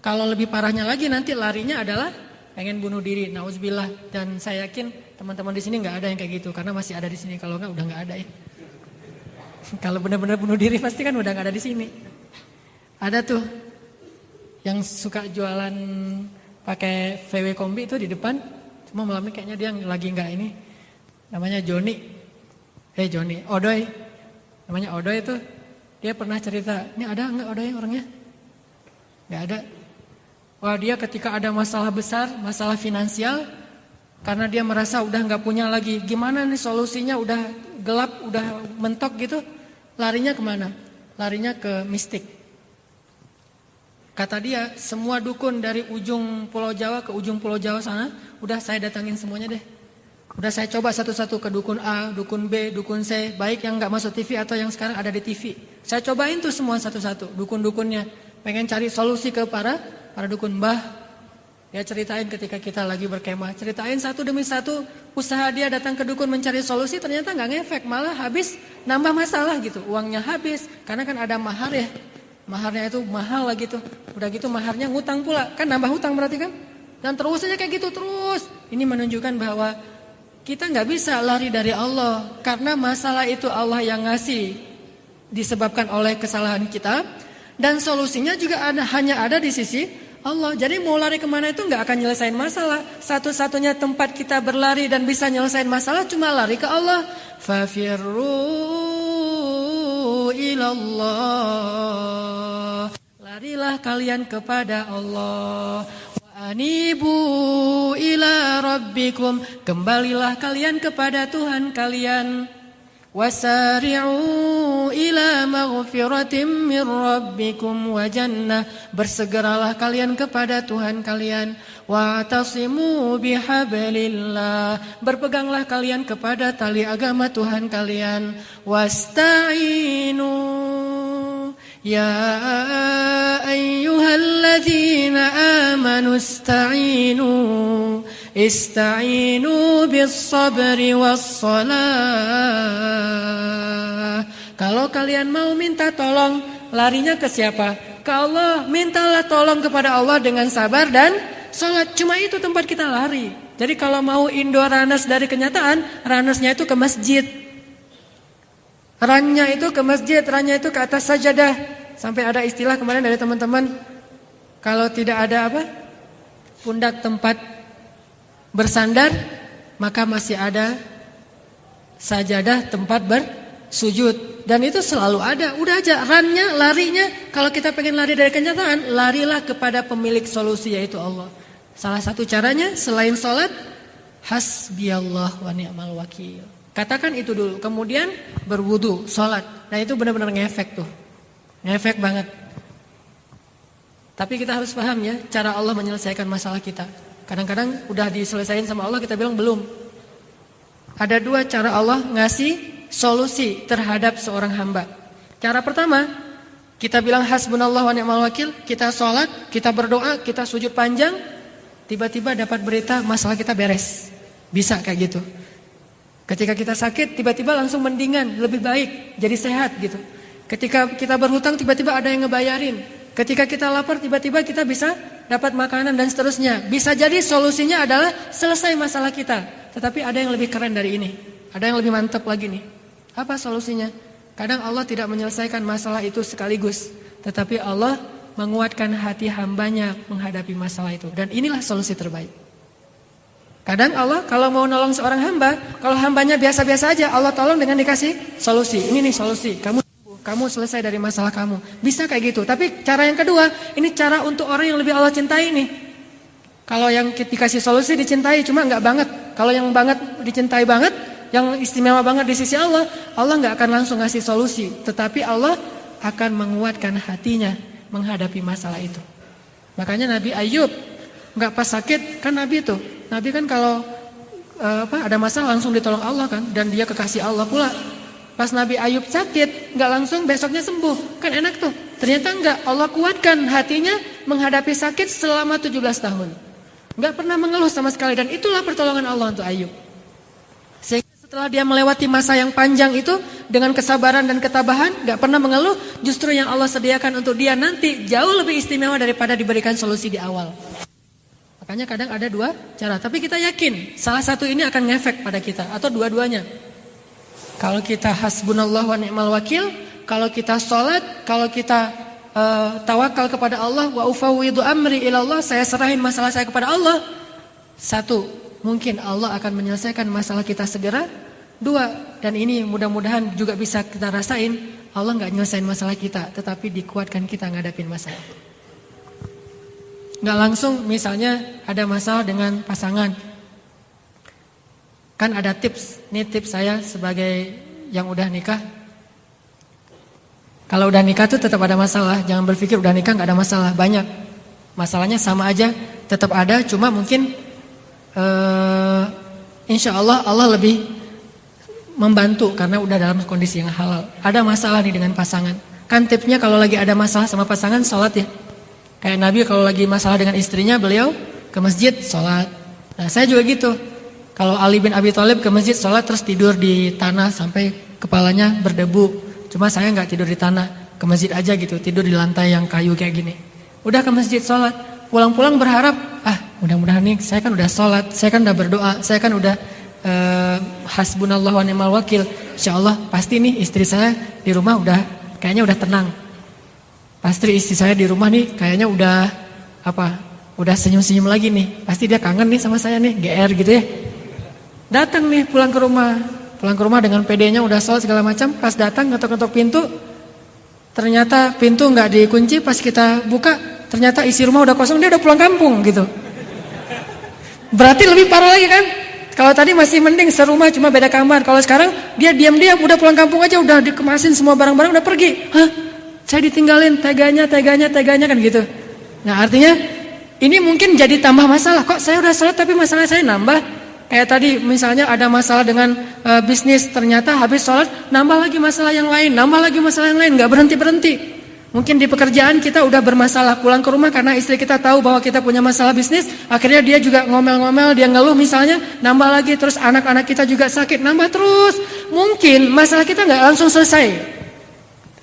Kalau lebih parahnya lagi nanti larinya adalah pengen bunuh diri. Nauzubillah. Dan saya yakin teman-teman di sini gak ada yang kayak gitu. Karena masih ada di sini, kalau gak udah gak ada ya. Kalau benar-benar bunuh diri pasti kan udah gak ada di sini. Ada tuh yang suka jualan pakai VW kombi itu di depan. Cuma malamnya kayaknya dia lagi nggak ini. Namanya Joni. Joni, Odoy. Namanya Odoy itu. Dia pernah cerita, ini ada nggak Odoy orangnya? Nggak ada. Wah, dia ketika ada masalah besar, masalah finansial, karena dia merasa udah nggak punya lagi. Gimana nih solusinya, udah gelap, udah mentok gitu. Larinya kemana? Larinya ke mistik. Kata dia, semua dukun dari ujung Pulau Jawa ke ujung Pulau Jawa sana, udah saya datangin semuanya deh. Udah saya coba satu-satu ke dukun A, dukun B, dukun C, baik yang gak masuk TV atau yang sekarang ada di TV. Saya cobain tuh semua satu-satu, dukun-dukunnya. Pengen cari solusi ke para dukun. Mbah, dia ceritain ketika kita lagi berkemah, ceritain satu demi satu usaha dia datang ke dukun mencari solusi, ternyata gak ngefek, malah habis nambah masalah gitu. Uangnya habis, karena kan ada mahar ya. Maharnya itu mahal lah gitu. Udah gitu maharnya ngutang pula. Kan nambah hutang berarti kan. Dan terus aja kayak gitu terus. Ini menunjukkan bahwa kita gak bisa lari dari Allah. Karena masalah itu Allah yang ngasih. Disebabkan oleh kesalahan kita. Dan solusinya juga hanya ada di sisi Allah. Jadi mau lari kemana itu gak akan nyelesain masalah. Satu-satunya tempat kita berlari dan bisa nyelesain masalah cuma lari ke Allah. Fafirru ilallah. Larilah kalian kepada Allah. Wa anibu ila rabbikum. Kembalilah kalian kepada Tuhan kalian. Wasari'u ila maghfiratim min rabbikum wa jannah. Bersegeralah kalian kepada Tuhan kalian. Wa'tasimu bihablillah. Berpeganglah kalian kepada tali agama Tuhan kalian. Wasta'inu ya ayyuhalladzina amanu ista'inu. Ista'inu bis-sabri was-salah. Kalau kalian mau minta tolong, larinya ke siapa? Ke Allah. Mintalah tolong kepada Allah dengan sabar dan salat. Cuma itu tempat kita lari. Jadi kalau mau indoor runners dari kenyataan, runnersnya itu ke masjid. Runnya itu ke masjid, runnya itu ke atas sajadah. Sampai ada istilah kemarin dari teman-teman, kalau tidak ada pundak tempat bersandar, maka masih ada sajadah tempat bersujud. Dan itu selalu ada. Udah aja runnya, larinya. Kalau kita pengen lari dari kenyataan, larilah kepada pemilik solusi, yaitu Allah. Salah satu caranya selain sholat, hasbiyallah wa ni'mal wakil. Katakan itu dulu, kemudian berwudu, sholat. Nah itu benar-benar ngefek tuh, ngefek banget. Tapi kita harus paham ya, cara Allah menyelesaikan masalah kita. Kadang-kadang udah diselesaikan sama Allah, kita bilang belum. Ada dua cara Allah ngasih solusi terhadap seorang hamba. Cara pertama, kita bilang hasbunallah wa ni'mal wakil, kita sholat, kita berdoa, kita sujud panjang, tiba-tiba dapat berita masalah kita beres. Bisa kayak gitu. Ketika kita sakit, tiba-tiba langsung mendingan, lebih baik, jadi sehat gitu. Ketika kita berhutang, tiba-tiba ada yang ngebayarin. Ketika kita lapar, tiba-tiba kita bisa dapat makanan dan seterusnya. Bisa jadi solusinya adalah selesai masalah kita. Tetapi ada yang lebih keren dari ini. Ada yang lebih mantap lagi nih. Apa solusinya? Kadang Allah tidak menyelesaikan masalah itu sekaligus. Tetapi Allah menguatkan hati hambanya menghadapi masalah itu. Dan inilah solusi terbaik. Kadang Allah kalau mau nolong seorang hamba, kalau hambanya biasa-biasa aja, Allah tolong dengan dikasih solusi. Ini nih solusi, kamu selesai dari masalah kamu. Bisa kayak gitu. Tapi cara yang kedua, ini cara untuk orang yang lebih Allah cintai nih. Kalau yang dikasih solusi dicintai, cuma nggak banget. Kalau yang banget dicintai banget, yang istimewa banget di sisi Allah, Allah nggak akan langsung ngasih solusi. Tetapi Allah akan menguatkan hatinya menghadapi masalah itu. Makanya Nabi Ayub nggak pas sakit kan Nabi tuh. Nabi kan kalau ada masalah langsung ditolong Allah kan, dan dia kekasih Allah pula. Pas Nabi Ayub sakit, nggak langsung besoknya sembuh, kan enak tuh. Ternyata enggak, Allah kuatkan hatinya menghadapi sakit selama 17 tahun. Nggak pernah mengeluh sama sekali, dan itulah pertolongan Allah untuk Ayub. Sehingga setelah dia melewati masa yang panjang itu dengan kesabaran dan ketabahan, nggak pernah mengeluh. Justru yang Allah sediakan untuk dia nanti jauh lebih istimewa daripada diberikan solusi di awal. Makanya kadang ada dua cara, tapi kita yakin salah satu ini akan ngefek pada kita atau dua-duanya. Kalau kita hasbunallah wa ni'mal wakil, kalau kita sholat, kalau kita tawakal kepada Allah, wa ufawwidu amri ilallah, saya serahin masalah saya kepada Allah. Satu, mungkin Allah akan menyelesaikan masalah kita segera. Dua, dan ini mudah-mudahan juga bisa kita rasain, Allah nggak nyelesain masalah kita, tetapi dikuatkan kita ngadapin masalah. Nggak langsung misalnya ada masalah dengan pasangan. Kan ada tips, ini tips saya sebagai yang udah nikah. Kalau udah nikah tuh tetap ada masalah, jangan berpikir udah nikah nggak ada masalah, banyak. Masalahnya sama aja, tetap ada, cuma mungkin insya Allah Allah lebih membantu karena udah dalam kondisi yang halal. Ada masalah nih dengan pasangan. Kan tipsnya kalau lagi ada masalah sama pasangan, sholat ya. Kayak Nabi kalau lagi masalah dengan istrinya, beliau ke masjid sholat. Nah saya juga gitu. Kalau Ali bin Abi Thalib ke masjid sholat terus tidur di tanah sampai kepalanya berdebu. Cuma saya nggak tidur di tanah, ke masjid aja gitu, tidur di lantai yang kayu kayak gini. Udah ke masjid sholat, pulang-pulang berharap, mudah-mudahan nih saya kan udah sholat, saya kan udah berdoa, saya kan udah hasbunallah wa ni'mal wakil. Insyaallah pasti nih istri saya di rumah udah kayaknya udah tenang. Pasti istri saya di rumah nih kayaknya udah senyum-senyum lagi nih. Pasti dia kangen nih sama saya nih, GR gitu ya. Datang nih pulang ke rumah dengan PD-nya udah sholat segala macam. Pas datang ngetok-ngetok pintu, ternyata pintu nggak dikunci. Pas kita buka, ternyata isi rumah udah kosong, dia udah pulang kampung gitu. Berarti lebih parah lagi kan? Kalau tadi masih mending serumah cuma beda kamar. Kalau sekarang dia diam-diam udah pulang kampung aja, udah dikemasin semua barang-barang udah pergi. Hah? Saya ditinggalin, teganya kan gitu. Nah artinya ini mungkin jadi tambah masalah. Kok saya udah sholat tapi masalah saya nambah? Kayak tadi misalnya ada masalah dengan bisnis, ternyata habis sholat nambah lagi masalah yang lain, nggak berhenti-berhenti. Mungkin di pekerjaan kita udah bermasalah, pulang ke rumah karena istri kita tahu bahwa kita punya masalah bisnis, akhirnya dia juga ngomel-ngomel, dia ngeluh misalnya, nambah lagi, terus anak-anak kita juga sakit, nambah terus. Mungkin masalah kita nggak langsung selesai.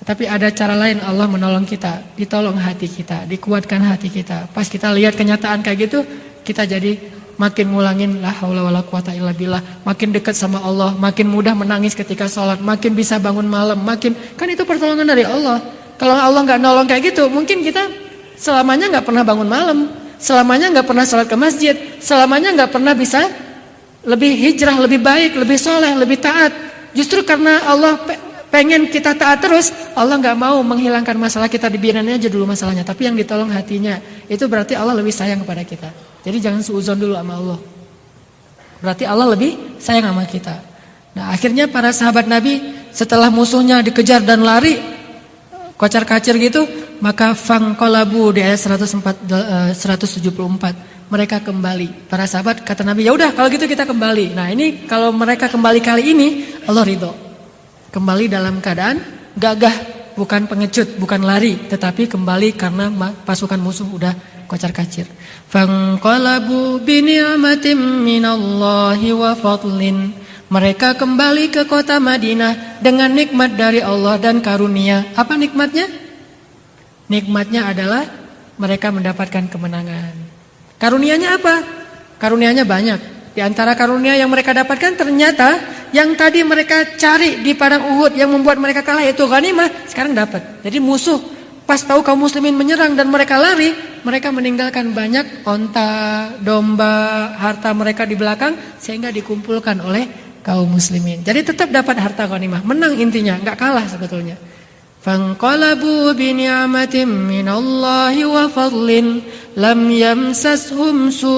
Tapi ada cara lain Allah menolong kita, ditolong hati kita, dikuatkan hati kita. Pas kita lihat kenyataan kayak gitu, kita jadi makin ngulangin la haula wala quwata illa billah, makin dekat sama Allah, makin mudah menangis ketika sholat, makin bisa bangun malam, kan itu pertolongan dari Allah. Kalau Allah nggak nolong kayak gitu, mungkin kita selamanya nggak pernah bangun malam, selamanya nggak pernah sholat ke masjid, selamanya nggak pernah bisa lebih hijrah, lebih baik, lebih soleh, lebih taat. Justru karena Allah pengen kita taat terus, Allah nggak mau menghilangkan masalah kita, dibiarin aja dulu masalahnya. Tapi yang ditolong hatinya, itu berarti Allah lebih sayang kepada kita. Jadi jangan suudzon dulu sama Allah. Berarti Allah lebih sayang sama kita. Nah, akhirnya para sahabat Nabi setelah musuhnya dikejar dan lari kocar-kacir gitu, maka fangqalabu di ayat 174 mereka kembali. Para sahabat kata Nabi, ya udah kalau gitu kita kembali. Nah, ini kalau mereka kembali kali ini Allah ridho. Kembali dalam keadaan gagah, bukan pengecut, bukan lari, tetapi kembali karena pasukan musuh udah kocar-kacir. Fangqalabu bi ni'matin minallahi wa fadlin. Mereka kembali ke kota Madinah dengan nikmat dari Allah dan karunia. Apa nikmatnya? Nikmatnya adalah mereka mendapatkan kemenangan. Karunianya apa? Karunianya banyak. Di antara karunia yang mereka dapatkan ternyata yang tadi mereka cari di padang Uhud yang membuat mereka kalah yaitu ghanimah, sekarang dapat. Jadi musuh pas tahu kaum muslimin menyerang dan mereka lari, mereka meninggalkan banyak onta, domba, harta mereka di belakang sehingga dikumpulkan oleh kaum muslimin. Jadi tetap dapat harta ghanimah, menang intinya, enggak kalah sebetulnya. Fanqalabu bi ni'matin minallahi wa fadlin lam yamsashum su'.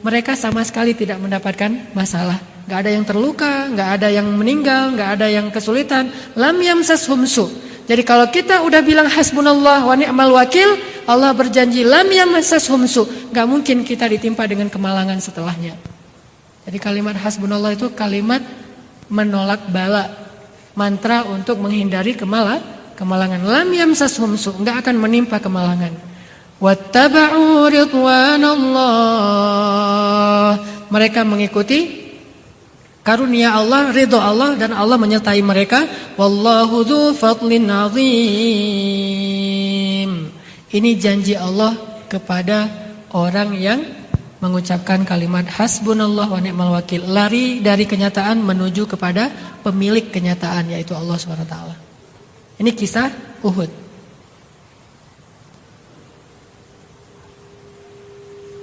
Mereka sama sekali tidak mendapatkan masalah. Enggak ada yang terluka, enggak ada yang meninggal, enggak ada yang kesulitan. Lam yamsashum su'. Jadi kalau kita udah bilang hasbunallah wa ni'mal wakil, Allah berjanji lam yamsashum su'. Enggak mungkin kita ditimpa dengan kemalangan setelahnya. Jadi kalimat hasbunallah itu kalimat menolak bala, mantra untuk menghindari kemalangan. Lam yamsashum su', enggak akan menimpa kemalangan. Wattaba'u ridwanallah. Mereka mengikuti karunia Allah, ridho Allah, dan Allah menyertai mereka. Wallahu dzu fadlin azim. Ini janji Allah kepada orang yang mengucapkan kalimat hasbunallah wa ni'mal wakil, lari dari kenyataan menuju kepada pemilik kenyataan yaitu Allah SWT. Ini kisah Uhud.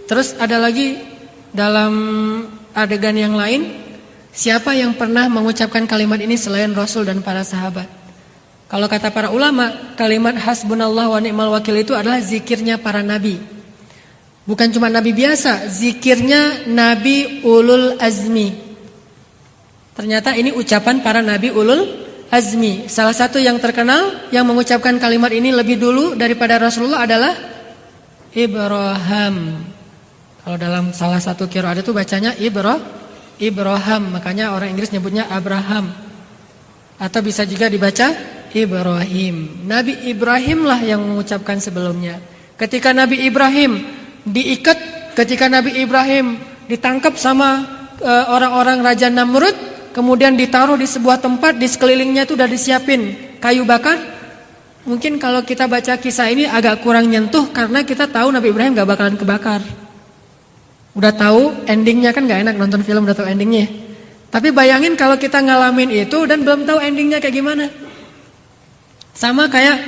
Terus ada lagi dalam adegan yang lain, siapa yang pernah mengucapkan kalimat ini selain Rasul dan para sahabat? Kalau kata para ulama, kalimat hasbunallah wa ni'mal wakil itu adalah zikirnya para nabi. Bukan cuma nabi biasa, zikirnya nabi ulul azmi. Ternyata ini ucapan para nabi ulul azmi. Salah satu yang terkenal yang mengucapkan kalimat ini lebih dulu daripada Rasulullah adalah Ibrahim. Kalau dalam salah satu qiraat itu bacanya Ibrahim, makanya orang Inggris nyebutnya Abraham. Atau bisa juga dibaca Ibrahim. Nabi Ibrahim lah yang mengucapkan sebelumnya. Ketika Nabi Ibrahim diikat, ketika Nabi Ibrahim ditangkap sama orang-orang Raja Namrud, kemudian ditaruh di sebuah tempat, di sekelilingnya itu udah disiapin kayu bakar. Mungkin kalau kita baca kisah ini agak kurang nyentuh karena kita tahu Nabi Ibrahim gak bakalan kebakar. Udah tahu endingnya, kan gak enak nonton film udah tahu endingnya. Tapi bayangin kalau kita ngalamin itu dan belum tahu endingnya kayak gimana. Sama kayak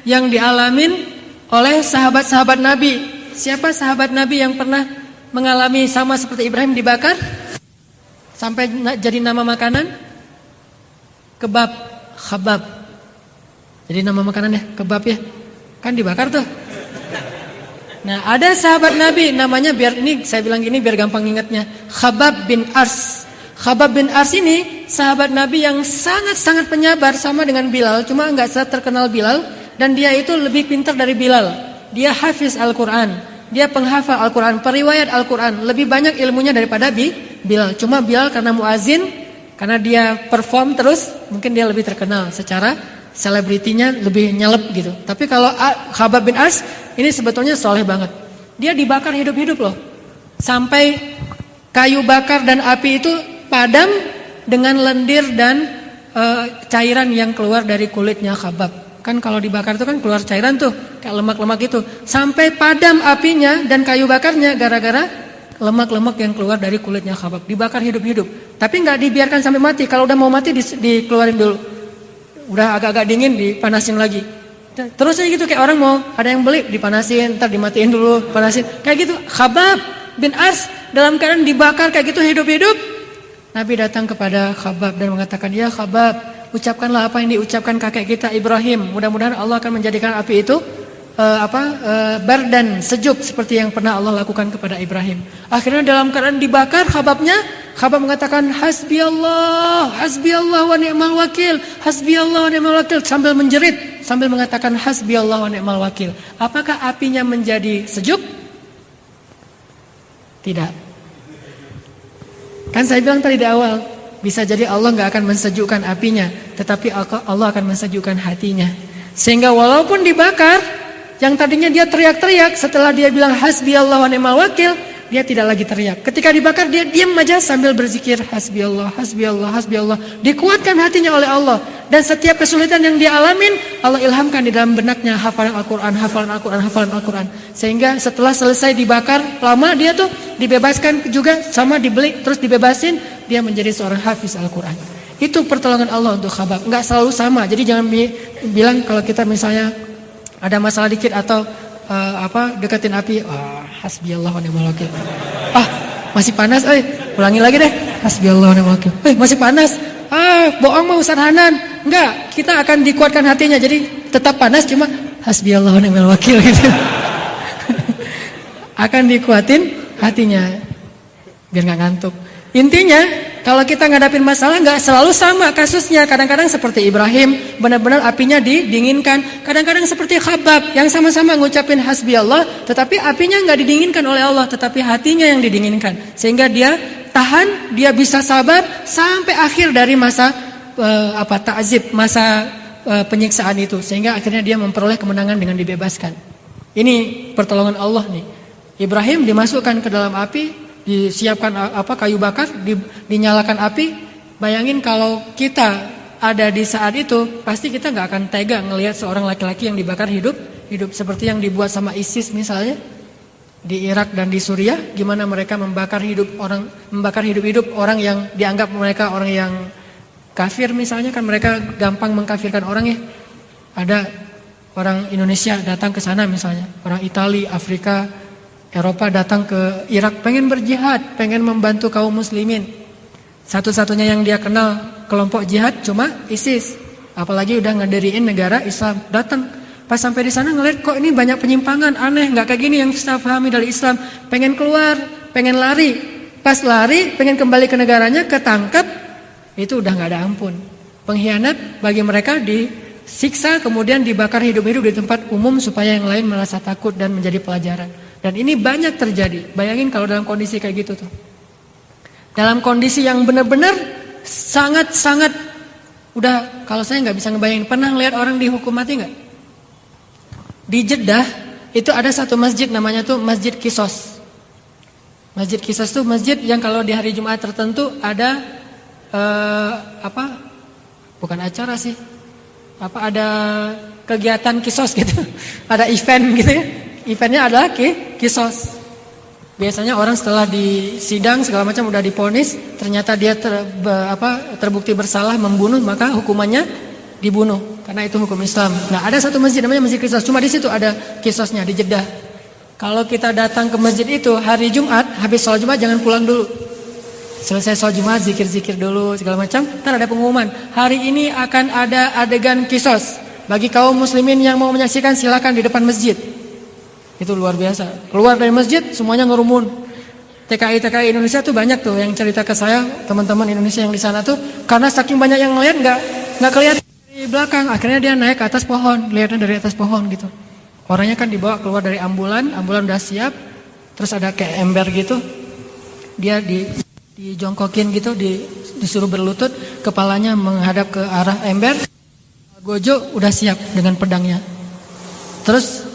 yang dialamin oleh sahabat-sahabat Nabi. Siapa sahabat Nabi yang pernah mengalami sama seperti Ibrahim dibakar sampai jadi nama makanan? Kebab, khabab. Jadi nama makanan ya, kebab ya. Kan dibakar tuh. Nah, ada sahabat Nabi namanya, biar ini saya bilang gini biar gampang ingatnya, Khabbab bin Ars. Khabbab bin Ars ini sahabat Nabi yang sangat-sangat penyabar, sama dengan Bilal, cuma enggak terkenal Bilal, dan dia itu lebih pintar dari Bilal. Dia hafiz Al-Quran, dia penghafal Al-Quran, periwayat Al-Quran, lebih banyak ilmunya daripada Bilal. Cuma Bilal karena muazin, karena dia perform terus, mungkin dia lebih terkenal secara selebritinya lebih nyelep gitu. Tapi kalau Khabbab bin Ars ini sebetulnya soleh banget. Dia dibakar hidup-hidup loh, sampai kayu bakar dan api itu padam dengan lendir dan cairan yang keluar dari kulitnya Khabbab. Kan kalau dibakar itu kan keluar cairan tuh, kayak lemak-lemak itu. Sampai padam apinya dan kayu bakarnya gara-gara lemak-lemak yang keluar dari kulitnya Khabbab. Dibakar hidup-hidup. Tapi nggak dibiarkan sampai mati. Kalau udah mau mati dikeluarin dulu. Udah agak-agak dingin dipanasin lagi. Terus aja gitu, kayak orang mau ada yang beli dipanasin, ntar dimatiin dulu, panasin. Kayak gitu. Khabbab bin Ars dalam keadaan dibakar kayak gitu hidup-hidup. Nabi datang kepada Khabbab dan mengatakan, "Ya Khabbab, ucapkanlah apa yang diucapkan kakek kita Ibrahim. Mudah-mudahan Allah akan menjadikan api itu bardan, sejuk seperti yang pernah Allah lakukan kepada Ibrahim." Akhirnya dalam keadaan dibakar Khabbabnya, Khabbab mengatakan hasbiyallah wa ni'mal wakil, hasbiyallah wa ni'mal wakil, sambil menjerit, sambil mengatakan hasbiyallah wa ni'mal wakil. Apakah apinya menjadi sejuk? Tidak. Kan saya bilang tadi di awal, bisa jadi Allah nggak akan mensejukkan apinya, tetapi Allah akan mensejukkan hatinya. Sehingga walaupun dibakar, yang tadinya dia teriak-teriak, setelah dia bilang hasbiyallah wa ni'mal wakil, dia tidak lagi teriak. Ketika dibakar dia diam aja sambil berzikir hasbiyallah, hasbiyallah, hasbiyallah. Dikuatkan hatinya oleh Allah. Dan setiap kesulitan yang dia alamin, Allah ilhamkan di dalam benaknya hafalan Al-Quran, hafalan Al-Quran, hafalan Al-Quran. Sehingga setelah selesai dibakar, lama dia tuh dibebaskan juga, sama dibeli, terus dibebasin, dia menjadi seorang hafiz Al-Quran. Itu pertolongan Allah untuk Khabbab. Enggak selalu sama. Jadi jangan bilang kalau kita misalnya ada masalah dikit atau deketin api, hasbiyallah wa ni'mal wakil. Masih panas, ulangi lagi deh. Hasbiyallah wa ni'mal wakil. Masih panas. Bohong mah Ustaz Hanan. Enggak, kita akan dikuatkan hatinya. Jadi tetap panas, cuma hasbiyallah wa ni'mal wakil gitu. Akan dikuatin hatinya biar enggak ngantuk. Intinya, kalau kita ngadapin masalah nggak selalu sama kasusnya. Kadang-kadang seperti Ibrahim, benar-benar apinya didinginkan. Kadang-kadang seperti Khabbab yang sama-sama ngucapin hasbiyallah, tetapi apinya nggak didinginkan oleh Allah, tetapi hatinya yang didinginkan. Sehingga dia tahan, dia bisa sabar sampai akhir dari masa ta'zib, masa penyiksaan itu. Sehingga akhirnya dia memperoleh kemenangan dengan dibebaskan. Ini pertolongan Allah nih. Ibrahim dimasukkan ke dalam api, disiapkan kayu bakar, dinyalakan api. Bayangin kalau kita ada di saat itu, pasti kita nggak akan tega ngelihat seorang laki-laki yang dibakar hidup seperti yang dibuat sama ISIS misalnya di Irak dan di Suriah. Gimana mereka membakar hidup orang yang dianggap mereka orang yang kafir misalnya, kan mereka gampang mengkafirkan orang ya. Ada orang Indonesia datang ke sana misalnya, orang Italia, Afrika, Eropa datang ke Irak pengen berjihad, pengen membantu kaum muslimin. Satu-satunya yang dia kenal kelompok jihad cuma ISIS. Apalagi udah ngediriin negara Islam. Datang, pas sampai di sana ngeliat kok ini banyak penyimpangan, aneh, nggak kayak gini yang saya pahami dari Islam. Pengen keluar, pengen lari. Pas lari, pengen kembali ke negaranya, ketangkep, itu udah nggak ada ampun. Pengkhianat bagi mereka disiksa, kemudian dibakar hidup-hidup di tempat umum supaya yang lain merasa takut dan menjadi pelajaran. Dan ini banyak terjadi. Bayangin kalau dalam kondisi kayak gitu tuh. Dalam kondisi yang benar-benar sangat-sangat, udah kalau saya nggak bisa ngebayangin. Pernah lihat orang dihukum mati nggak? Di Jeddah itu ada satu masjid namanya tuh Masjid Qisas. Masjid Qisas tuh masjid yang kalau di hari Jumat tertentu ada bukan acara sih. Ada kegiatan kisos gitu. Ada event gitu ya. Eventnya adalah kisos. Biasanya orang setelah disidang segala macam udah diponis, ternyata dia terbukti bersalah membunuh, maka hukumannya dibunuh karena itu hukum Islam. Nah, ada satu masjid namanya Masjid Qisas. Cuma di situ ada kisosnya di Jeddah. Kalau kita datang ke masjid itu hari Jumat, habis sholat Jumat jangan pulang dulu. Selesai sholat Jumat zikir-zikir dulu segala macam, ntar ada pengumuman. Hari ini akan ada adegan kisos. Bagi kaum muslimin yang mau menyaksikan silakan di depan masjid. Itu luar biasa. Keluar dari masjid semuanya ngerumun. TKI Indonesia tuh banyak tuh yang cerita ke saya, teman-teman Indonesia yang di sana tuh, karena saking banyak yang ngeliat nggak kelihatan dari belakang, akhirnya dia naik ke atas pohon, lihatnya dari atas pohon gitu. Orangnya kan dibawa keluar dari ambulan udah siap, terus ada kayak ember gitu, dia dijongkokin gitu, disuruh berlutut, kepalanya menghadap ke arah ember, Gojo udah siap dengan pedangnya. Terus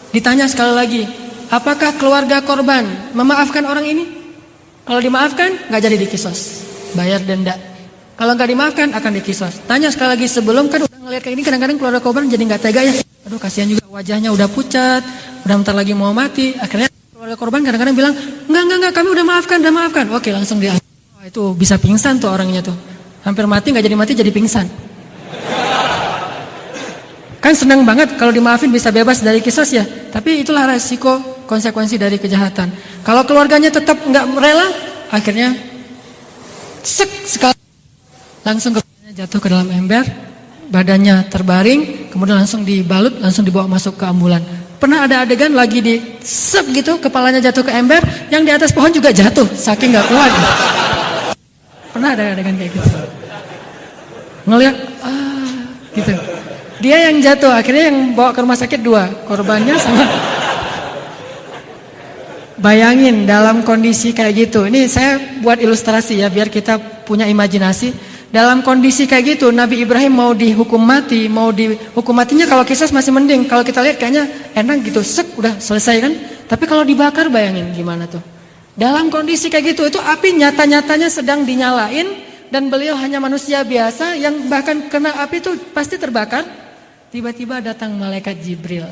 ditanya sekali lagi, apakah keluarga korban memaafkan orang ini? Kalau dimaafkan, nggak jadi dikisos, bayar denda. Kalau nggak dimaafkan, akan dikisos. Tanya sekali lagi, sebelum kan udah ngeliat kayak ini, kadang-kadang keluarga korban jadi nggak tega ya. Aduh, kasihan juga, wajahnya udah pucat, udah bentar lagi mau mati. Akhirnya keluarga korban kadang-kadang bilang, enggak, kami udah maafkan. Oke, langsung dia. Itu bisa pingsan tuh orangnya tuh. Hampir mati, nggak jadi mati, jadi pingsan. Kan senang banget kalau dimaafin bisa bebas dari kisos ya. Tapi itulah resiko konsekuensi dari kejahatan. Kalau keluarganya tetap nggak rela, akhirnya sekali langsung kepalanya jatuh ke dalam ember, badannya terbaring, kemudian langsung dibalut, langsung dibawa masuk ke ambulan. Pernah ada adegan lagi gitu, kepalanya jatuh ke ember, yang di atas pohon juga jatuh, saking nggak kuat. Pernah ada adegan kayak gitu. Ngelihat, gitu. Dia yang jatuh, akhirnya yang bawa ke rumah sakit 2, korbannya sama. Bayangin dalam kondisi kayak gitu. Ini saya buat ilustrasi ya, biar kita punya imajinasi. Dalam kondisi kayak gitu, Nabi Ibrahim mau dihukum mati, mau dihukum matinya kalau kisah masih mending. Kalau kita lihat kayaknya enak gitu, udah selesai kan. Tapi kalau dibakar bayangin gimana tuh. Dalam kondisi kayak gitu, itu api nyata-nyatanya sedang dinyalain. Dan beliau hanya manusia biasa yang bahkan kena api itu pasti terbakar. Tiba-tiba datang malaikat Jibril.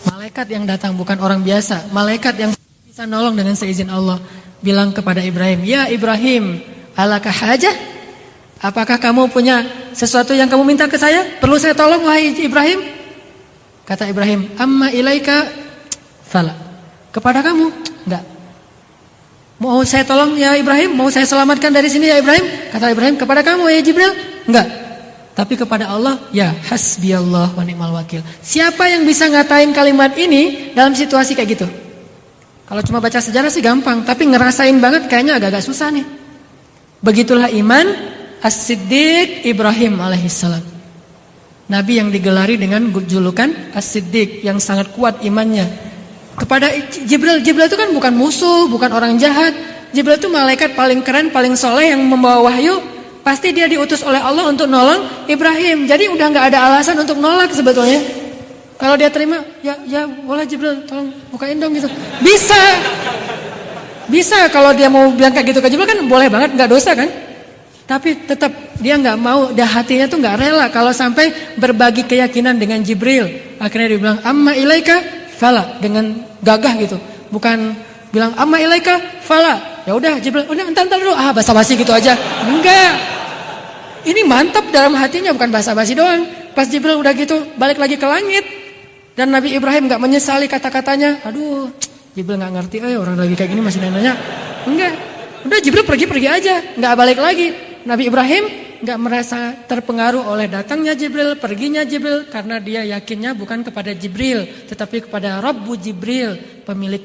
Malaikat yang datang bukan orang biasa. Malaikat yang bisa nolong dengan seizin Allah. Bilang kepada Ibrahim, "Ya Ibrahim, alaka hajah? Apakah kamu punya sesuatu yang kamu minta ke saya? Perlu saya tolong wahai Ibrahim?" Kata Ibrahim, "Amma ilaika fala." Kepada kamu? Enggak. "Mau saya tolong ya Ibrahim? Mau saya selamatkan dari sini ya Ibrahim?" Kata Ibrahim, "Kepada kamu ya Jibril?" Enggak. Tapi kepada Allah, ya hasbiyallah wa ni'mal wakil. Siapa yang bisa ngatain kalimat ini dalam situasi kayak gitu? Kalau cuma baca sejarah sih gampang, tapi ngerasain banget kayaknya agak-agak susah nih. Begitulah iman As-Siddiq Ibrahim alaihissalam. Nabi yang digelari dengan julukan As-Siddiq, yang sangat kuat imannya. Kepada Jibril itu kan bukan musuh, bukan orang jahat. Jibril itu malaikat paling keren, paling soleh yang membawa wahyu. Pasti dia diutus oleh Allah untuk nolong Ibrahim. Jadi udah gak ada alasan untuk nolak sebetulnya. Kalau dia terima, ya boleh Jibril, tolong bukain dong gitu. Bisa kalau dia mau bilang kayak gitu ke Jibril kan boleh banget, gak dosa kan. Tapi tetap dia gak mau, dia hatinya tuh gak rela kalau sampai berbagi keyakinan dengan Jibril. Akhirnya dia bilang, "Amma ilaika fala," dengan gagah gitu. Bukan bilang, "Amma ilaika fala." Ya udah Jibril, udah entar dulu, basa-basi gitu aja. Enggak. Ini mantap dalam hatinya, bukan basa-basi doang. Pas Jibril udah gitu balik lagi ke langit, dan Nabi Ibrahim gak menyesali kata-katanya. Aduh, Jibril gak ngerti, orang lagi kayak gini masih nanya. Enggak, udah Jibril pergi aja, gak balik lagi. Nabi Ibrahim gak merasa terpengaruh oleh datangnya Jibril, perginya Jibril, karena dia yakinnya bukan kepada Jibril, tetapi kepada Rabbu Jibril, pemilik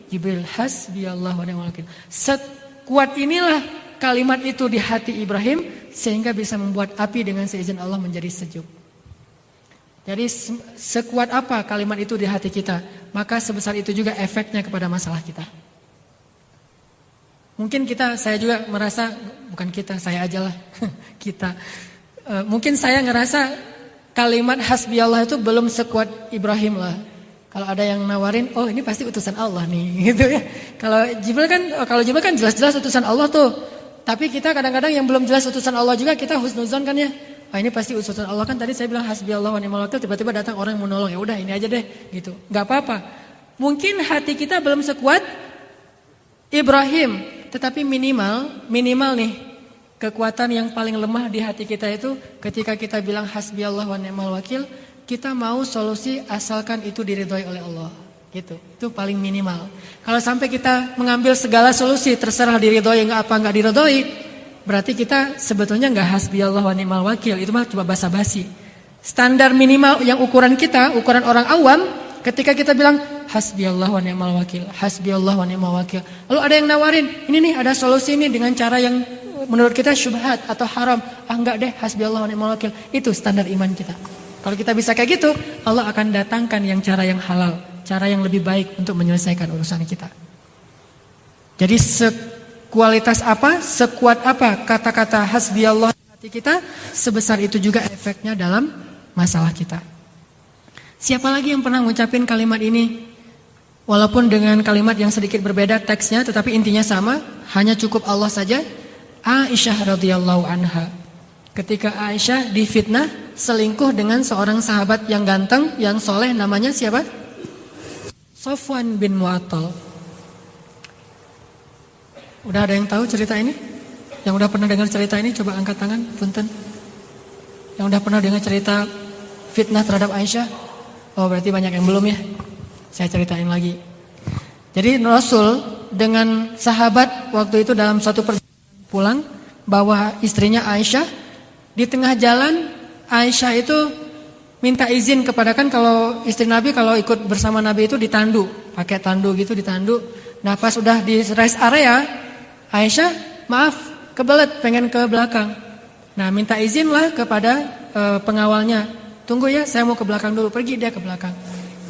Jibril. Hasbiyallah wa ni'mal wakil. Sekuat inilah kalimat itu di hati Ibrahim, sehingga bisa membuat api dengan seizin Allah menjadi sejuk. Jadi sekuat apa kalimat itu di hati kita, maka sebesar itu juga efeknya kepada masalah kita. Mungkin saya juga merasa, bukan kita, saya ajalah kita. Mungkin saya ngerasa kalimat hasbiyallah itu belum sekuat Ibrahim lah. Kalau ada yang nawarin, ini pasti utusan Allah nih, gitu ya. Kalau Jibril kan jelas-jelas utusan Allah tuh. Tapi kita kadang-kadang yang belum jelas utusan Allah juga kita husnuzon kan ya. Ini pasti utusan Allah kan, tadi saya bilang hasbiyallah wa ni'mal wakil, tiba-tiba datang orang yang menolong, ya udah ini aja deh gitu. Enggak apa-apa. Mungkin hati kita belum sekuat Ibrahim, tetapi minimal nih kekuatan yang paling lemah di hati kita itu ketika kita bilang hasbiyallah wa ni'mal wakil, kita mau solusi asalkan itu diridhoi oleh Allah. Gitu. Itu paling minimal. Kalau sampai kita mengambil segala solusi terserah diridhoi enggak diridhoi, berarti kita sebetulnya enggak hasbiyallah wa ni'mal wakil, itu mah cuma basa-basi. Standar minimal yang ukuran orang awam, ketika kita bilang hasbiyallah wa ni'mal wakil, hasbiyallah wa ni'mal wakil. Lalu ada yang nawarin, ini nih ada solusi ini dengan cara yang menurut kita syubhat atau haram. Enggak deh, hasbiyallah wa ni'mal wakil. Itu standar iman kita. Kalau kita bisa kayak gitu, Allah akan datangkan yang cara yang halal, cara yang lebih baik untuk menyelesaikan urusan kita. Jadi sekualitas apa, sekuat apa kata-kata hasbiyallah di hati kita, sebesar itu juga efeknya dalam masalah kita. Siapa lagi yang pernah ngucapin kalimat ini? Walaupun dengan kalimat yang sedikit berbeda teksnya, tetapi intinya sama, hanya cukup Allah saja. Aisyah radhiyallahu anha. Ketika Aisyah difitnah selingkuh dengan seorang sahabat yang ganteng, yang soleh, namanya siapa? Sofwan bin Mu'attal. Udah ada yang tahu cerita ini? Yang udah pernah dengar cerita ini coba angkat tangan, punten. Yang udah pernah dengar cerita fitnah terhadap Aisyah? Oh, berarti banyak yang belum ya. Saya ceritain lagi. Jadi Rasul dengan sahabat waktu itu dalam suatu perjalanan pulang bawa istrinya Aisyah. Di tengah jalan Aisyah itu minta izin kepada, kan kalau istri Nabi kalau ikut bersama Nabi itu ditandu, pakai tandu gitu ditandu. Nah pas udah di rest area, Aisyah maaf kebelet pengen ke belakang. Nah minta izinlah kepada pengawalnya. Tunggu ya, saya mau ke belakang dulu. Pergi dia ke belakang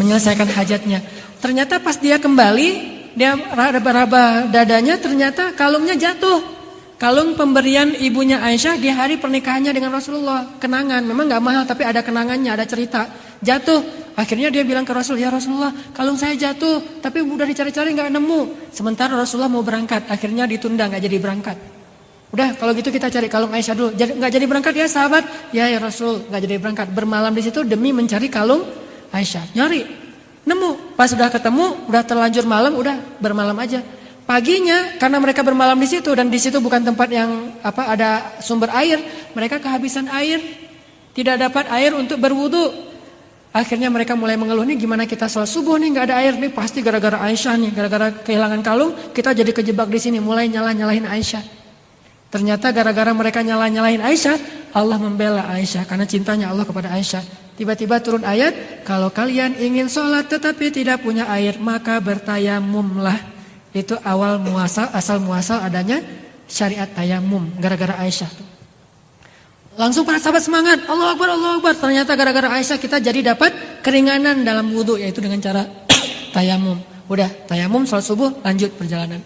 menyelesaikan hajatnya. Ternyata pas dia kembali, dia raba-raba dadanya, ternyata kalungnya jatuh. Kalung pemberian ibunya Aisyah di hari pernikahannya dengan Rasulullah. Kenangan, memang gak mahal tapi ada kenangannya, ada cerita. Jatuh, akhirnya dia bilang ke Rasul, ya Rasulullah kalung saya jatuh, tapi udah dicari-cari gak nemu. Sementara Rasulullah mau berangkat, akhirnya ditunda gak jadi berangkat. Udah kalau gitu kita cari kalung Aisyah dulu. Gak jadi berangkat ya sahabat? Ya Rasul gak jadi berangkat. Bermalam di situ demi mencari kalung Aisyah. Nyari, nemu. Pas udah ketemu, udah terlanjur malam, udah bermalam aja. Paginya karena mereka bermalam di situ dan di situ bukan tempat yang ada sumber air, mereka kehabisan air, tidak dapat air untuk berwudu. Akhirnya mereka mulai mengeluh, nih gimana kita sholat subuh nih nggak ada air nih, pasti gara-gara Aisyah nih, gara-gara kehilangan kalung kita jadi kejebak di sini. Mulai nyalahin Aisyah. Ternyata gara-gara mereka nyalahin Aisyah, Allah membela Aisyah karena cintanya Allah kepada Aisyah. Tiba-tiba turun ayat, kalau kalian ingin sholat tetapi tidak punya air, maka bertayamumlah. Itu asal muasal adanya syariat tayamum gara-gara Aisyah. Langsung para sahabat semangat, Allah Akbar, Allah Akbar. Ternyata gara-gara Aisyah kita jadi dapat keringanan dalam wudhu, yaitu dengan cara tayamum. Udah tayamum, sholat subuh, lanjut perjalanan.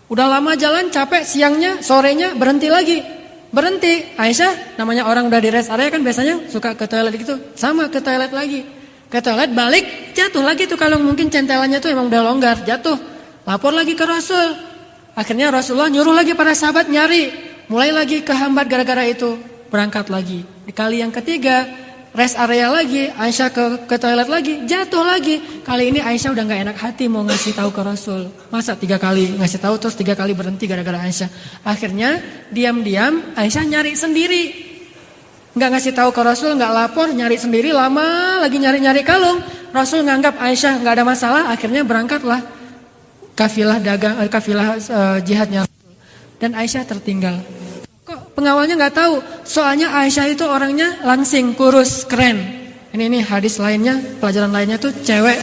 Udah lama jalan, capek, siangnya, sorenya berhenti lagi. Berhenti, Aisyah namanya orang udah di rest area kan biasanya suka ke toilet gitu. Sama ke toilet lagi. Ke toilet balik, jatuh lagi tuh kalau mungkin centelannya tuh emang udah longgar, jatuh. Lapor lagi ke Rasul. Akhirnya Rasulullah nyuruh lagi para sahabat nyari. Mulai lagi kehambat gara-gara itu. Berangkat lagi. Di kali yang ketiga, rest area lagi, Aisyah ke toilet lagi, jatuh lagi. Kali ini Aisyah udah gak enak hati mau ngasih tahu ke Rasul. Masa 3 kali ngasih tahu terus 3 kali berhenti gara-gara Aisyah. Akhirnya diam-diam Aisyah nyari sendiri. Gak ngasih tahu ke Rasul, gak lapor, nyari sendiri. Lama lagi nyari-nyari kalung. Rasul nganggap Aisyah gak ada masalah. Akhirnya berangkatlah kafilah jihadnya. Dan Aisyah tertinggal. Pengawalnya nggak tahu, soalnya Aisyah itu orangnya langsing, kurus, keren. Ini hadis lainnya, pelajaran lainnya tuh cewek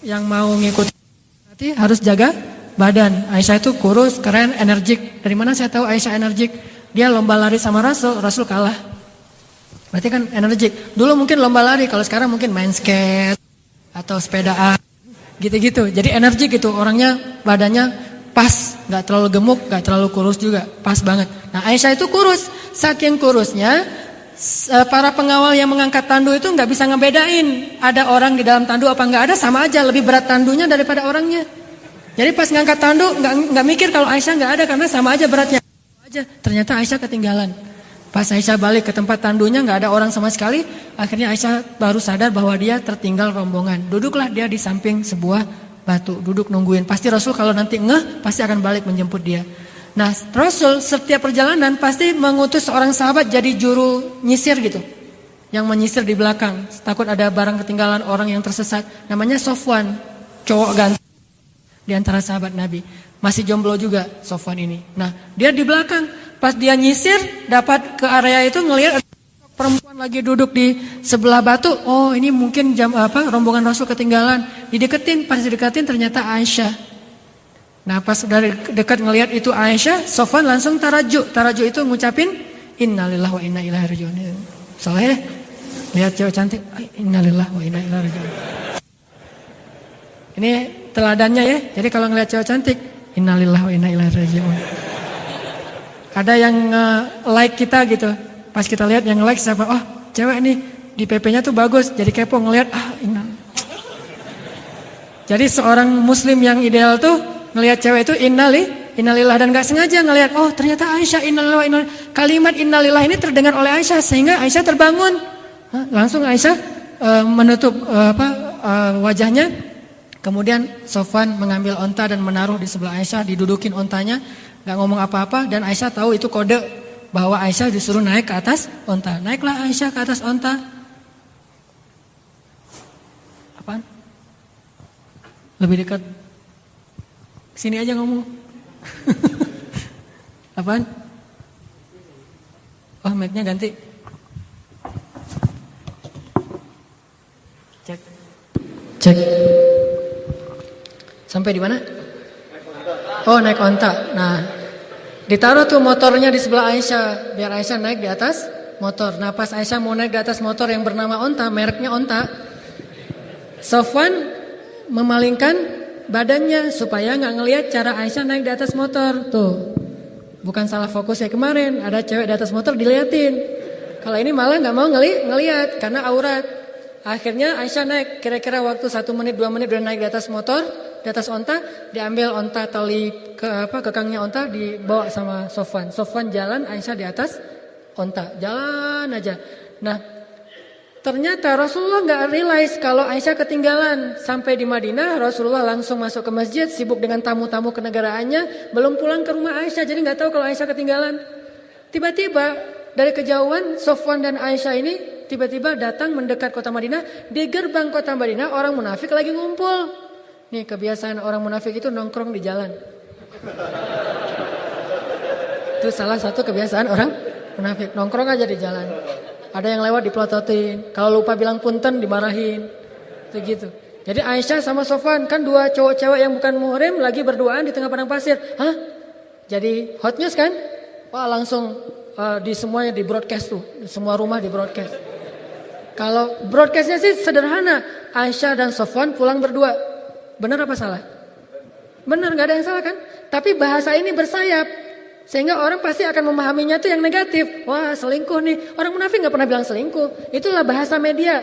yang mau ngikut berarti harus jaga badan. Aisyah itu kurus, keren, energik. Dari mana saya tahu Aisyah energik? Dia lomba lari sama Rasul, Rasul kalah. Berarti kan energik. Dulu mungkin lomba lari, kalau sekarang mungkin main skate atau sepedaan, gitu-gitu. Jadi energik gitu, orangnya badannya pas, gak terlalu gemuk, gak terlalu kurus juga, pas banget. Nah Aisyah itu kurus, saking kurusnya para pengawal yang mengangkat tandu itu gak bisa ngebedain ada orang di dalam tandu apa gak ada, sama aja lebih berat tandunya daripada orangnya. Jadi pas ngangkat tandu gak mikir kalau Aisyah gak ada karena sama aja beratnya. Ternyata Aisyah ketinggalan. Pas Aisyah balik ke tempat tandunya gak ada orang sama sekali, akhirnya Aisyah baru sadar bahwa dia tertinggal rombongan. Duduklah dia di samping sebuah batu, duduk nungguin. Pasti Rasul kalau nanti ngeh pasti akan balik menjemput dia. Nah Rasul setiap perjalanan pasti mengutus seorang sahabat jadi juru nyisir gitu, yang menyisir di belakang. Takut ada barang ketinggalan orang yang tersesat. Namanya Sofwan, cowok ganteng di antara sahabat Nabi. Masih jomblo juga Sofwan ini. Nah dia di belakang. Pas dia nyisir dapat ke area itu ngelihat perempuan lagi duduk di sebelah batu. Oh ini mungkin rombongan Rasul ketinggalan. Dideketin, pas dideketin ternyata Aisyah. Nah pas dari dekat ngelihat itu Aisyah, Sofwan langsung tarajuk. Tarajuk itu ngucapin innalillahi wa inna ilaihi raji'un. Salah ya? Lihat cewek cantik, innalillahi wa inna ilaihi raji'un. Ini teladannya ya. Jadi kalau ngelihat cewek cantik, innalillahi wa inna ilaihi raji'un. Ada yang like kita gitu. Pas kita lihat yang like siapa? Oh, cewek nih di PP-nya tuh bagus. Jadi kepo ngelihat Jadi seorang muslim yang ideal tuh ngelihat cewek itu innalillah dan gak sengaja ngelihat oh ternyata Aisyah innalillah. Kalimat innalillah ini terdengar oleh Aisyah sehingga Aisyah terbangun. Langsung Aisyah menutup wajahnya. Kemudian Sofwan mengambil onta dan menaruh di sebelah Aisyah, didudukin ontanya, gak ngomong apa-apa dan Aisyah tahu itu kode bahwa Aisyah disuruh naik ke atas onta. Naiklah Aisyah ke atas onta. Apaan? Lebih dekat. Sini aja ngomong. Apaan? Oh, mic-nya ganti. Cek. Sampai di mana? Oh, naik onta. Nah, Ditaruh tuh motornya di sebelah Aisyah, biar Aisyah naik di atas motor. Nah pas Aisyah mau naik di atas motor yang bernama onta, mereknya onta, Sofwan memalingkan badannya supaya nggak ngelihat cara Aisyah naik di atas motor. Tuh, bukan salah fokus ya kemarin, ada cewek di atas motor diliatin. Kalau ini malah nggak mau ngelihat karena aurat. Akhirnya Aisyah naik, kira-kira waktu 1 menit 2 menit udah naik di atas motor, di atas onta, diambil onta tali kekangnya onta dibawa sama Sofwan. Sofwan jalan, Aisyah di atas onta, jalan aja. Nah, ternyata Rasulullah nggak realize kalau Aisyah ketinggalan. Sampai di Madinah, Rasulullah langsung masuk ke masjid, sibuk dengan tamu-tamu kenegaraannya, belum pulang ke rumah Aisyah, jadi nggak tahu kalau Aisyah ketinggalan. Tiba-tiba dari kejauhan Sofwan dan Aisyah ini tiba-tiba datang mendekat kota Madinah. Di gerbang kota Madinah orang munafik lagi ngumpul. Nih kebiasaan orang munafik itu nongkrong di jalan. Itu salah satu kebiasaan orang munafik, nongkrong aja di jalan. Ada yang lewat dipelototin, kalau lupa bilang punten dimarahin. Itu gitu. Jadi Aisyah sama Sofwan kan dua cowok cewek yang bukan muhrim lagi berduaan di tengah padang pasir. Hah? Jadi hot news kan? Wah langsung di semuanya di broadcast tuh, di semua rumah di broadcast. Kalau broadcastnya sih sederhana, Aisyah dan Sofwan pulang berdua. Benar apa salah? Benar, nggak ada yang salah kan? Tapi bahasa ini bersayap, sehingga orang pasti akan memahaminya tuh yang negatif. Wah selingkuh nih, orang munafik nggak pernah bilang selingkuh. Itulah bahasa media.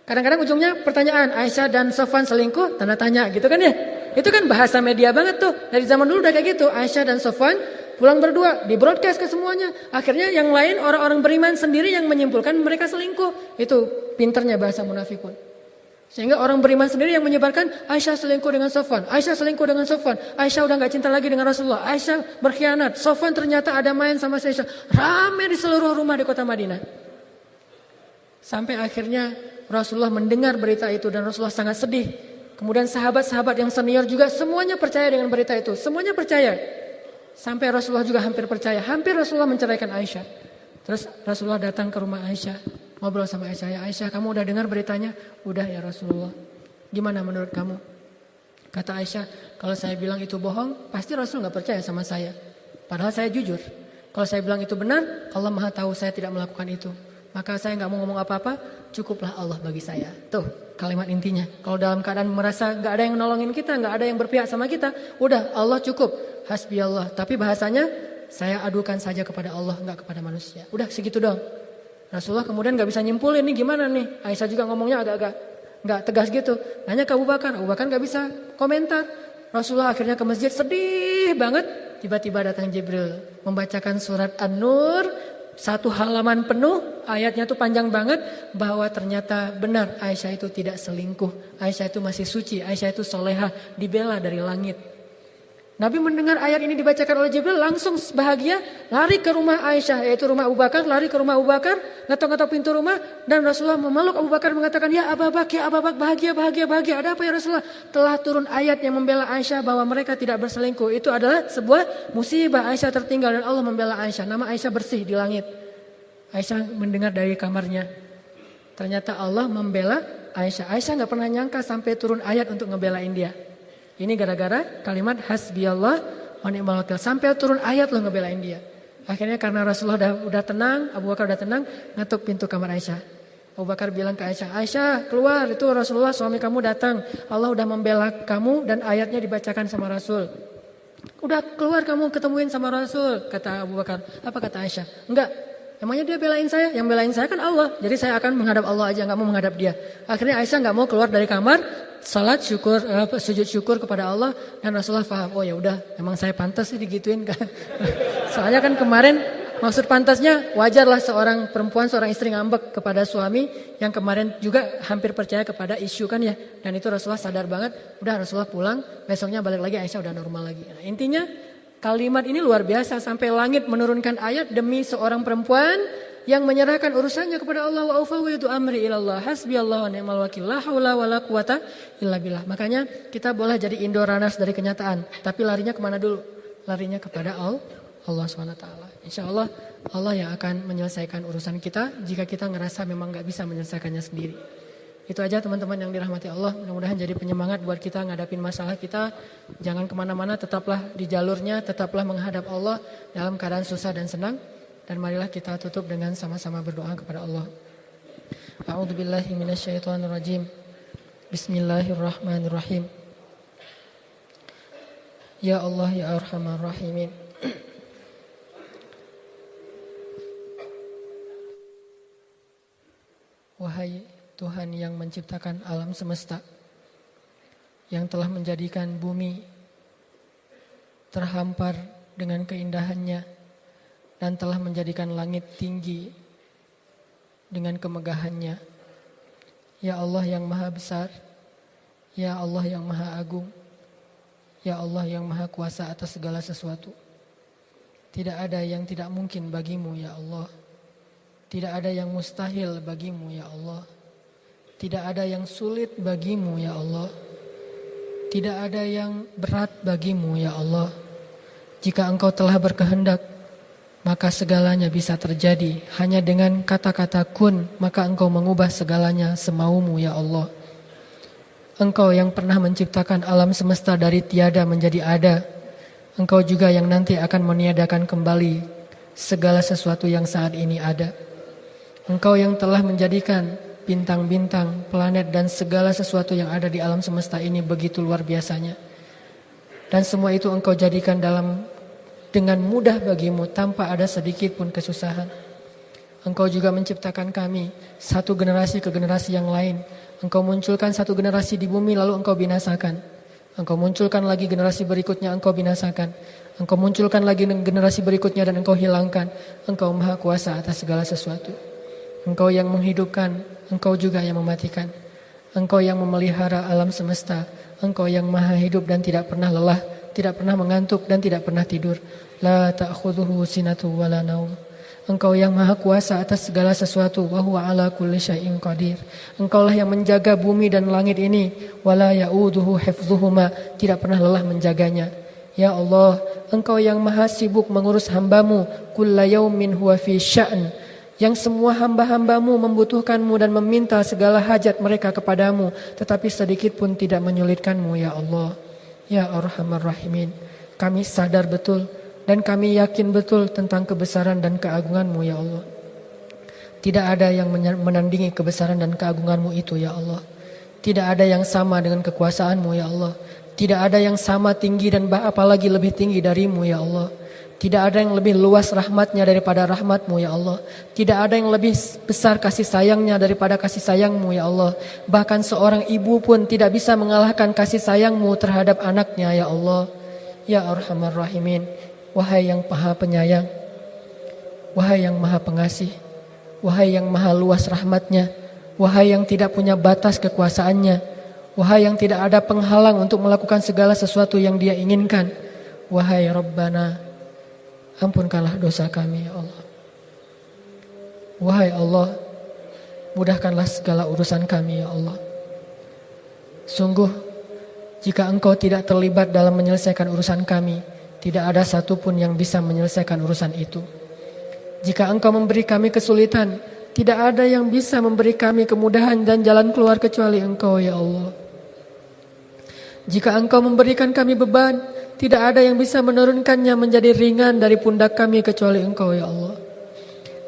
Kadang-kadang ujungnya pertanyaan, Aisyah dan Sofwan selingkuh? Tanda tanya gitu kan ya? Itu kan bahasa media banget tuh. Dari zaman dulu udah kayak gitu, Aisyah dan Sofwan pulang berdua, di broadcast ke semuanya. Akhirnya yang lain orang-orang beriman sendiri yang menyimpulkan mereka selingkuh. Itu pinternya bahasa munafikun. Sehingga orang beriman sendiri yang menyebarkan Aisyah selingkuh dengan Sofwan, Aisyah selingkuh dengan Sofwan, Aisyah udah gak cinta lagi dengan Rasulullah, Aisyah berkhianat, Sofwan ternyata ada main sama Aisyah. Rame di seluruh rumah di kota Madinah. Sampai akhirnya Rasulullah mendengar berita itu dan Rasulullah sangat sedih. Kemudian sahabat-sahabat yang senior juga semuanya percaya dengan berita itu, semuanya percaya. Sampai Rasulullah juga hampir percaya, hampir Rasulullah menceraikan Aisyah. Terus Rasulullah datang ke rumah Aisyah, ngobrol sama Aisyah, ya Aisyah kamu udah dengar beritanya? Udah ya Rasulullah. Gimana menurut kamu? Kata Aisyah, kalau saya bilang itu bohong, pasti Rasul gak percaya sama saya. Padahal saya jujur. Kalau saya bilang itu benar, Allah Maha tahu saya tidak melakukan itu. Maka saya gak mau ngomong apa-apa, cukuplah Allah bagi saya. Tuh kalimat intinya. Kalau dalam keadaan merasa gak ada yang nolongin kita, gak ada yang berpihak sama kita, udah Allah cukup. Hasbi Allah. Tapi bahasanya saya adukan saja kepada Allah, gak kepada manusia. Udah segitu dong. Rasulullah kemudian gak bisa nyimpulin nih gimana nih. Aisyah juga ngomongnya agak-agak gak tegas gitu. Nanya ke Abu Bakar gak bisa komentar. Rasulullah akhirnya ke masjid sedih banget. Tiba-tiba datang Jibril membacakan surat An-Nur. 1 halaman penuh, ayatnya tuh panjang banget. Bahwa ternyata benar Aisyah itu tidak selingkuh. Aisyah itu masih suci, Aisyah itu solehah, dibela dari langit. Nabi mendengar ayat ini dibacakan oleh Jibril langsung bahagia lari ke rumah Aisyah yaitu rumah Abu Bakar, lari ke rumah Abu Bakar, ngetok-ngetok pintu rumah dan Rasulullah memeluk Abu Bakar mengatakan ya Abu Bakar bahagia. Ada apa ya Rasulullah? Telah turun ayat yang membela Aisyah bahwa mereka tidak berselingkuh. Itu adalah sebuah musibah, Aisyah tertinggal dan Allah membela Aisyah. Nama Aisyah bersih di langit. Aisyah mendengar dari kamarnya. Ternyata Allah membela Aisyah. Aisyah gak pernah nyangka sampai turun ayat untuk ngebelain dia. Ini gara-gara kalimat hasbiyallah wa ni'mal wakil. Sampai turun ayat loh ngebelain dia. Akhirnya karena Rasulullah udah tenang, Abu Bakar udah tenang, ngetuk pintu kamar Aisyah. Abu Bakar bilang ke Aisyah, Aisyah keluar, itu Rasulullah suami kamu datang. Allah udah membela kamu dan ayatnya dibacakan sama Rasul. Udah keluar kamu ketemuin sama Rasul, kata Abu Bakar. Apa kata Aisyah? Enggak. Emangnya dia belain saya? Yang belain saya kan Allah. Jadi saya akan menghadap Allah aja, gak mau menghadap dia. Akhirnya Aisyah gak mau keluar dari kamar, salat syukur, sujud syukur kepada Allah. Dan Rasulullah paham, oh ya udah, emang saya pantas sih digituin kan. Soalnya kan kemarin maksud pantasnya wajarlah seorang perempuan, seorang istri ngambek kepada suami yang kemarin juga hampir percaya kepada isu kan ya. Dan itu Rasulullah sadar banget, udah Rasulullah pulang, besoknya balik lagi Aisyah udah normal lagi. Nah, intinya kalimat ini luar biasa sampai langit menurunkan ayat demi seorang perempuan yang menyerahkan urusannya kepada Allah wa ufawwidu amri ilallah hasbiyallahu wa ni'mal wakil la haula wala quwata illa billah. Makanya kita boleh jadi Indoranas dari kenyataan, tapi larinya kemana dulu? Larinya kepada Allah SWT. Insyaallah Allah yang akan menyelesaikan urusan kita jika kita ngerasa memang gak bisa menyelesaikannya sendiri. Itu aja teman-teman yang dirahmati Allah. Mudah-mudahan jadi penyemangat buat kita ngadapin masalah kita. Jangan kemana-mana, tetaplah di jalurnya, tetaplah menghadap Allah dalam keadaan susah dan senang. Dan marilah kita tutup dengan sama-sama berdoa kepada Allah. A'udzubillahi minasyaitonirrajim. Bismillahirrahmanirrahim. Ya Allah ya Arhamar Rahimin. Wahai Tuhan yang menciptakan alam semesta, yang telah menjadikan bumi terhampar dengan keindahannya dan telah menjadikan langit tinggi dengan kemegahannya. Ya Allah yang maha besar, ya Allah yang maha agung, ya Allah yang maha kuasa atas segala sesuatu. Tidak ada yang tidak mungkin bagimu ya Allah. Tidak ada yang mustahil bagimu ya Allah. Tidak ada yang sulit bagimu ya Allah. Tidak ada yang berat bagimu ya Allah. Jika Engkau telah berkehendak, maka segalanya bisa terjadi. Hanya dengan kata-kata kun, maka Engkau mengubah segalanya semaumu ya Allah. Engkau yang pernah menciptakan alam semesta dari tiada menjadi ada. Engkau juga yang nanti akan meniadakan kembali segala sesuatu yang saat ini ada. Engkau yang telah menjadikan bintang-bintang, planet dan segala sesuatu yang ada di alam semesta ini begitu luar biasanya. Dan semua itu Engkau jadikan dengan mudah bagimu tanpa ada sedikit pun kesusahan. Engkau juga menciptakan kami satu generasi ke generasi yang lain. Engkau munculkan satu generasi di bumi lalu Engkau binasakan. Engkau munculkan lagi generasi berikutnya Engkau binasakan. Engkau munculkan lagi generasi berikutnya dan Engkau hilangkan. Engkau maha kuasa atas segala sesuatu. Engkau yang menghidupkan, Engkau juga yang mematikan. Engkau yang memelihara alam semesta. Engkau yang maha hidup dan tidak pernah lelah, tidak pernah mengantuk dan tidak pernah tidur. La ta'khudhuhu sinatu wa la naum. Engkau yang maha kuasa atas segala sesuatu. Wa huwa ala kulli syai'in qadir. Engkaulah yang menjaga bumi dan langit ini. Wa la ya'uduhu hifdhuhuma. Tidak pernah lelah menjaganya. Ya Allah, Engkau yang maha sibuk mengurus hamba-Mu. Kulla yaumin huwa fi sya'n. Yang semua hamba-hamba-Mu membutuhkan-Mu dan meminta segala hajat mereka kepadamu, tetapi sedikit pun tidak menyulitkan-Mu ya Allah. Ya Arhamar Rahimin, kami sadar betul dan kami yakin betul tentang kebesaran dan keagungan-Mu ya Allah. Tidak ada yang menandingi kebesaran dan keagungan-Mu itu ya Allah. Tidak ada yang sama dengan kekuasaan-Mu ya Allah. Tidak ada yang sama tinggi dan apalagi lebih tinggi dari-Mu ya Allah. Tidak ada yang lebih luas rahmatnya daripada rahmat-Mu ya Allah. Tidak ada yang lebih besar kasih sayangnya daripada kasih sayang-Mu ya Allah. Bahkan seorang ibu pun tidak bisa mengalahkan kasih sayang-Mu terhadap anaknya ya Allah. Ya Arhamar Rahimin, wahai yang maha penyayang, wahai yang maha pengasih, wahai yang maha luas rahmatnya, wahai yang tidak punya batas kekuasaannya, wahai yang tidak ada penghalang untuk melakukan segala sesuatu yang Dia inginkan. Wahai Rabbana, ampunkanlah dosa kami ya Allah. Wahai Allah, mudahkanlah segala urusan kami ya Allah. Sungguh, jika Engkau tidak terlibat dalam menyelesaikan urusan kami, tidak ada satupun yang bisa menyelesaikan urusan itu. Jika Engkau memberi kami kesulitan, tidak ada yang bisa memberi kami kemudahan dan jalan keluar kecuali Engkau ya Allah. Jika Engkau memberikan kami beban, tidak ada yang bisa menurunkannya menjadi ringan dari pundak kami kecuali Engkau ya Allah.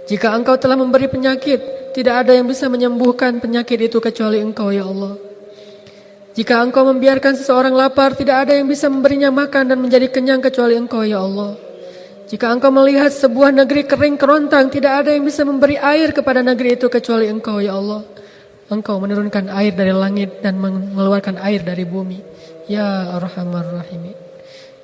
Jika Engkau telah memberi penyakit, tidak ada yang bisa menyembuhkan penyakit itu kecuali Engkau ya Allah. Jika Engkau membiarkan seseorang lapar, tidak ada yang bisa memberinya makan dan menjadi kenyang kecuali Engkau ya Allah. Jika Engkau melihat sebuah negeri kering kerontang, tidak ada yang bisa memberi air kepada negeri itu kecuali Engkau ya Allah. Engkau menurunkan air dari langit dan mengeluarkan air dari bumi. Ya Arhamar Rahimin,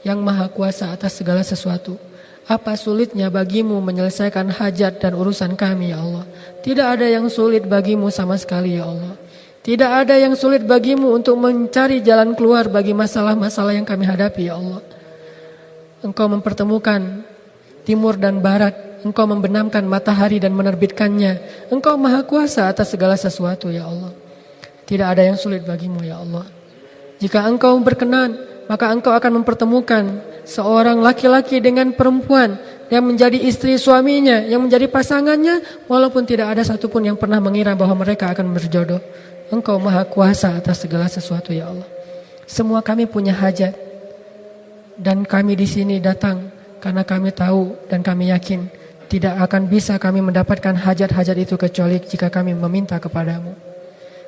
yang maha kuasa atas segala sesuatu. Apa sulitnya bagimu menyelesaikan hajat dan urusan kami ya Allah? Tidak ada yang sulit bagimu sama sekali ya Allah. Tidak ada yang sulit bagimu untuk mencari jalan keluar bagi masalah-masalah yang kami hadapi ya Allah. Engkau mempertemukan timur dan barat. Engkau membenamkan matahari dan menerbitkannya. Engkau maha kuasa atas segala sesuatu ya Allah. Tidak ada yang sulit bagimu ya Allah. Jika Engkau berkenan, maka Engkau akan mempertemukan seorang laki-laki dengan perempuan yang menjadi istri suaminya, yang menjadi pasangannya, walaupun tidak ada satupun yang pernah mengira bahwa mereka akan berjodoh. Engkau maha kuasa atas segala sesuatu ya Allah. Semua kami punya hajat. Dan kami di sini datang karena kami tahu dan kami yakin tidak akan bisa kami mendapatkan hajat-hajat itu kecuali jika kami meminta kepadamu.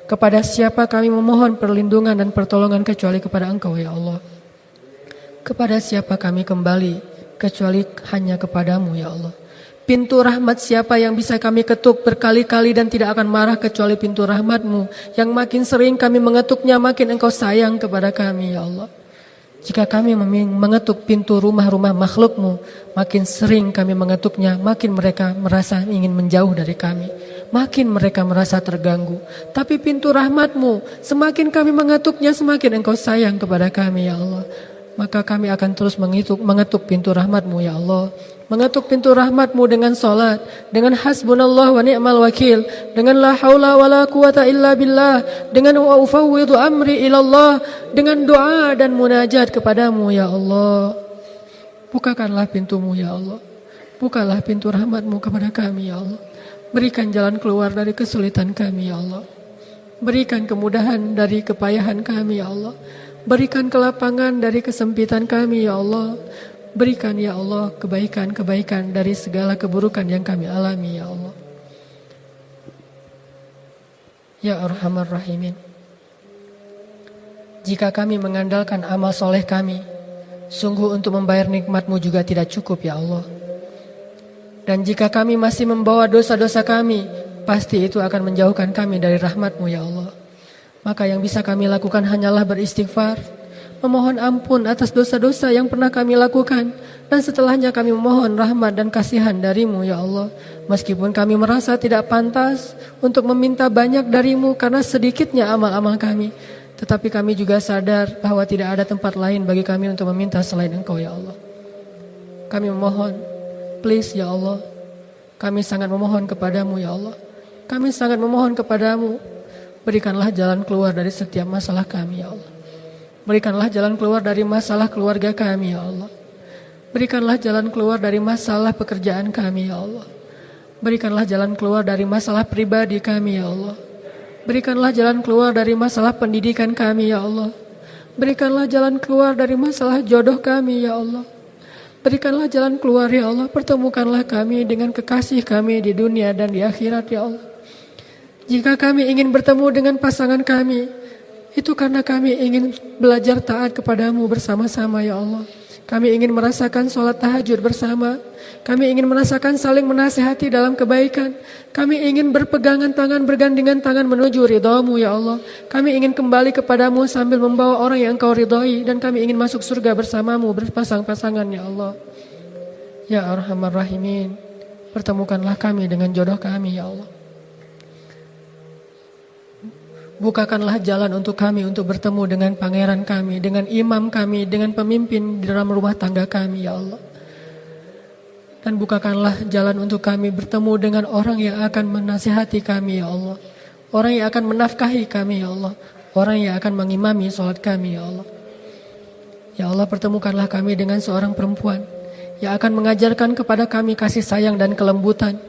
Kepada siapa kami memohon perlindungan dan pertolongan kecuali kepada Engkau ya Allah. Kepada siapa kami kembali kecuali hanya kepadamu ya Allah. Pintu rahmat siapa yang bisa kami ketuk berkali-kali dan tidak akan marah kecuali pintu rahmat-Mu. Yang makin sering kami mengetuknya makin Engkau sayang kepada kami ya Allah. Jika kami mengetuk pintu rumah-rumah makhluk-Mu, makin sering kami mengetuknya, makin mereka merasa ingin menjauh dari kami. Makin mereka merasa terganggu. Tapi pintu rahmat-Mu, semakin kami mengetuknya, semakin Engkau sayang kepada kami ya Allah. Maka kami akan terus mengetuk pintu rahmat-Mu ya Allah. Mengetuk pintu rahmat-Mu dengan salat, dengan hasbunallah wa ni'mal wakil, dengan la haula wa la quwata illa billah, dengan wa ufawwidu amri ilallah, dengan doa dan munajat kepadamu ya Allah. Bukakanlah pintu-Mu ya Allah. Bukalah pintu rahmat-Mu kepada kami ya Allah. Berikan jalan keluar dari kesulitan kami ya Allah. Berikan kemudahan dari kepayahan kami ya Allah. Berikan kelapangan dari kesempitan kami ya Allah. Berikan ya Allah kebaikan-kebaikan dari segala keburukan yang kami alami ya Allah. Ya Arhamar Rahimin. Jika kami mengandalkan amal soleh kami, sungguh untuk membayar nikmat-Mu juga tidak cukup ya Allah. Dan jika kami masih membawa dosa-dosa kami, pasti itu akan menjauhkan kami dari rahmat-Mu ya Allah. Maka yang bisa kami lakukan hanyalah beristighfar, memohon ampun atas dosa-dosa yang pernah kami lakukan, dan setelahnya kami memohon rahmat dan kasihan dari-Mu ya Allah. Meskipun kami merasa tidak pantas untuk meminta banyak dari-Mu karena sedikitnya amal-amal kami, tetapi kami juga sadar bahwa tidak ada tempat lain bagi kami untuk meminta selain Engkau ya Allah. Kami memohon, please ya Allah, kami sangat memohon kepadamu ya Allah. Kami sangat memohon kepadamu, berikanlah jalan keluar dari setiap masalah kami ya Allah. Berikanlah jalan keluar dari masalah keluarga kami ya Allah. Berikanlah jalan keluar dari masalah pekerjaan kami ya Allah. Berikanlah jalan keluar dari masalah pribadi kami ya Allah. Berikanlah jalan keluar dari masalah pendidikan kami ya Allah. Berikanlah jalan keluar dari masalah jodoh kami ya Allah. Berikanlah jalan keluar ya Allah. Pertemukanlah kami dengan kekasih kami di dunia dan di akhirat ya Allah. Jika kami ingin bertemu dengan pasangan kami, itu karena kami ingin belajar taat kepadamu bersama-sama ya Allah. Kami ingin merasakan sholat tahajud bersama. Kami ingin merasakan saling menasihati dalam kebaikan. Kami ingin berpegangan tangan, bergandengan tangan menuju ridhamu ya Allah. Kami ingin kembali kepadamu sambil membawa orang yang Engkau ridhai. Dan kami ingin masuk surga bersamamu berpasang-pasangan ya Allah. Ya Arhamar Rahimin, pertemukanlah kami dengan jodoh kami ya Allah. Bukakanlah jalan untuk kami untuk bertemu dengan pangeran kami, dengan imam kami, dengan pemimpin di dalam rumah tangga kami ya Allah. Dan bukakanlah jalan untuk kami bertemu dengan orang yang akan menasihati kami ya Allah. Orang yang akan menafkahi kami ya Allah. Orang yang akan mengimami sholat kami ya Allah. Ya Allah, pertemukanlah kami dengan seorang perempuan yang akan mengajarkan kepada kami kasih sayang dan kelembutan.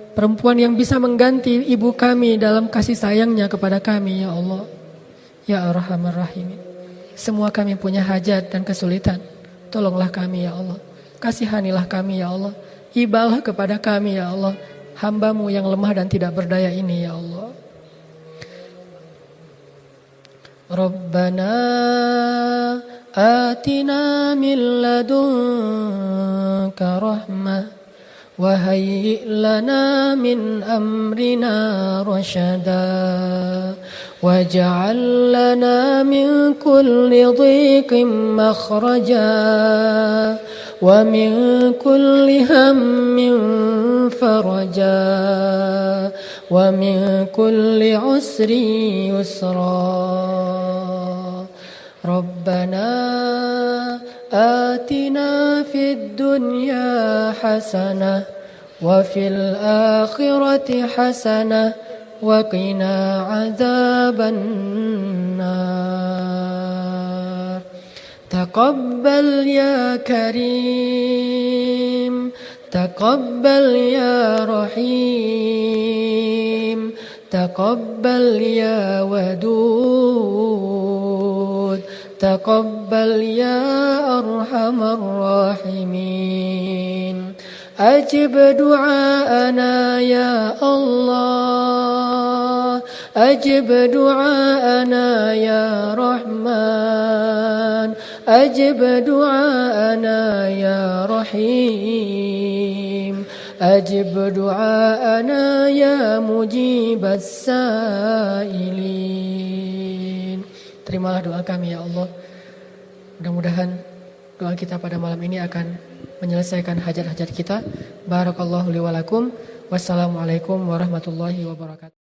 Perempuan yang bisa mengganti ibu kami dalam kasih sayangnya kepada kami ya Allah. Ya Arhamar Rahimin. Semua kami punya hajat dan kesulitan. Tolonglah kami ya Allah. Kasihanilah kami ya Allah. Ibalah kepada kami ya Allah. Hamba-Mu yang lemah dan tidak berdaya ini ya Allah. Rabbana atina min ladunka rahmah. وهيئ لنا من أمرنا رشدا واجعل لنا من كل ضيق مخرجا ومن كل هم فرجا ومن كل عسر يسرا ربنا آتنا في الدنيا حسنة وفي الآخرة حسنة وقنا عذاب النار تقبل يا كريم تقبل يا رحيم تقبل يا ودود تقبل يا أرحم الراحمين أجب دعاءنا يا الله أجب دعاءنا يا رحمن أجب دعاءنا يا رحيم أجب دعاءنا يا مجيب السائلين. Terimalah doa kami ya Allah. Mudah-mudahan doa kita pada malam ini akan menyelesaikan hajat-hajat kita. Barakallahu li wa lakum. Wassalamualaikum warahmatullahi wabarakatuh.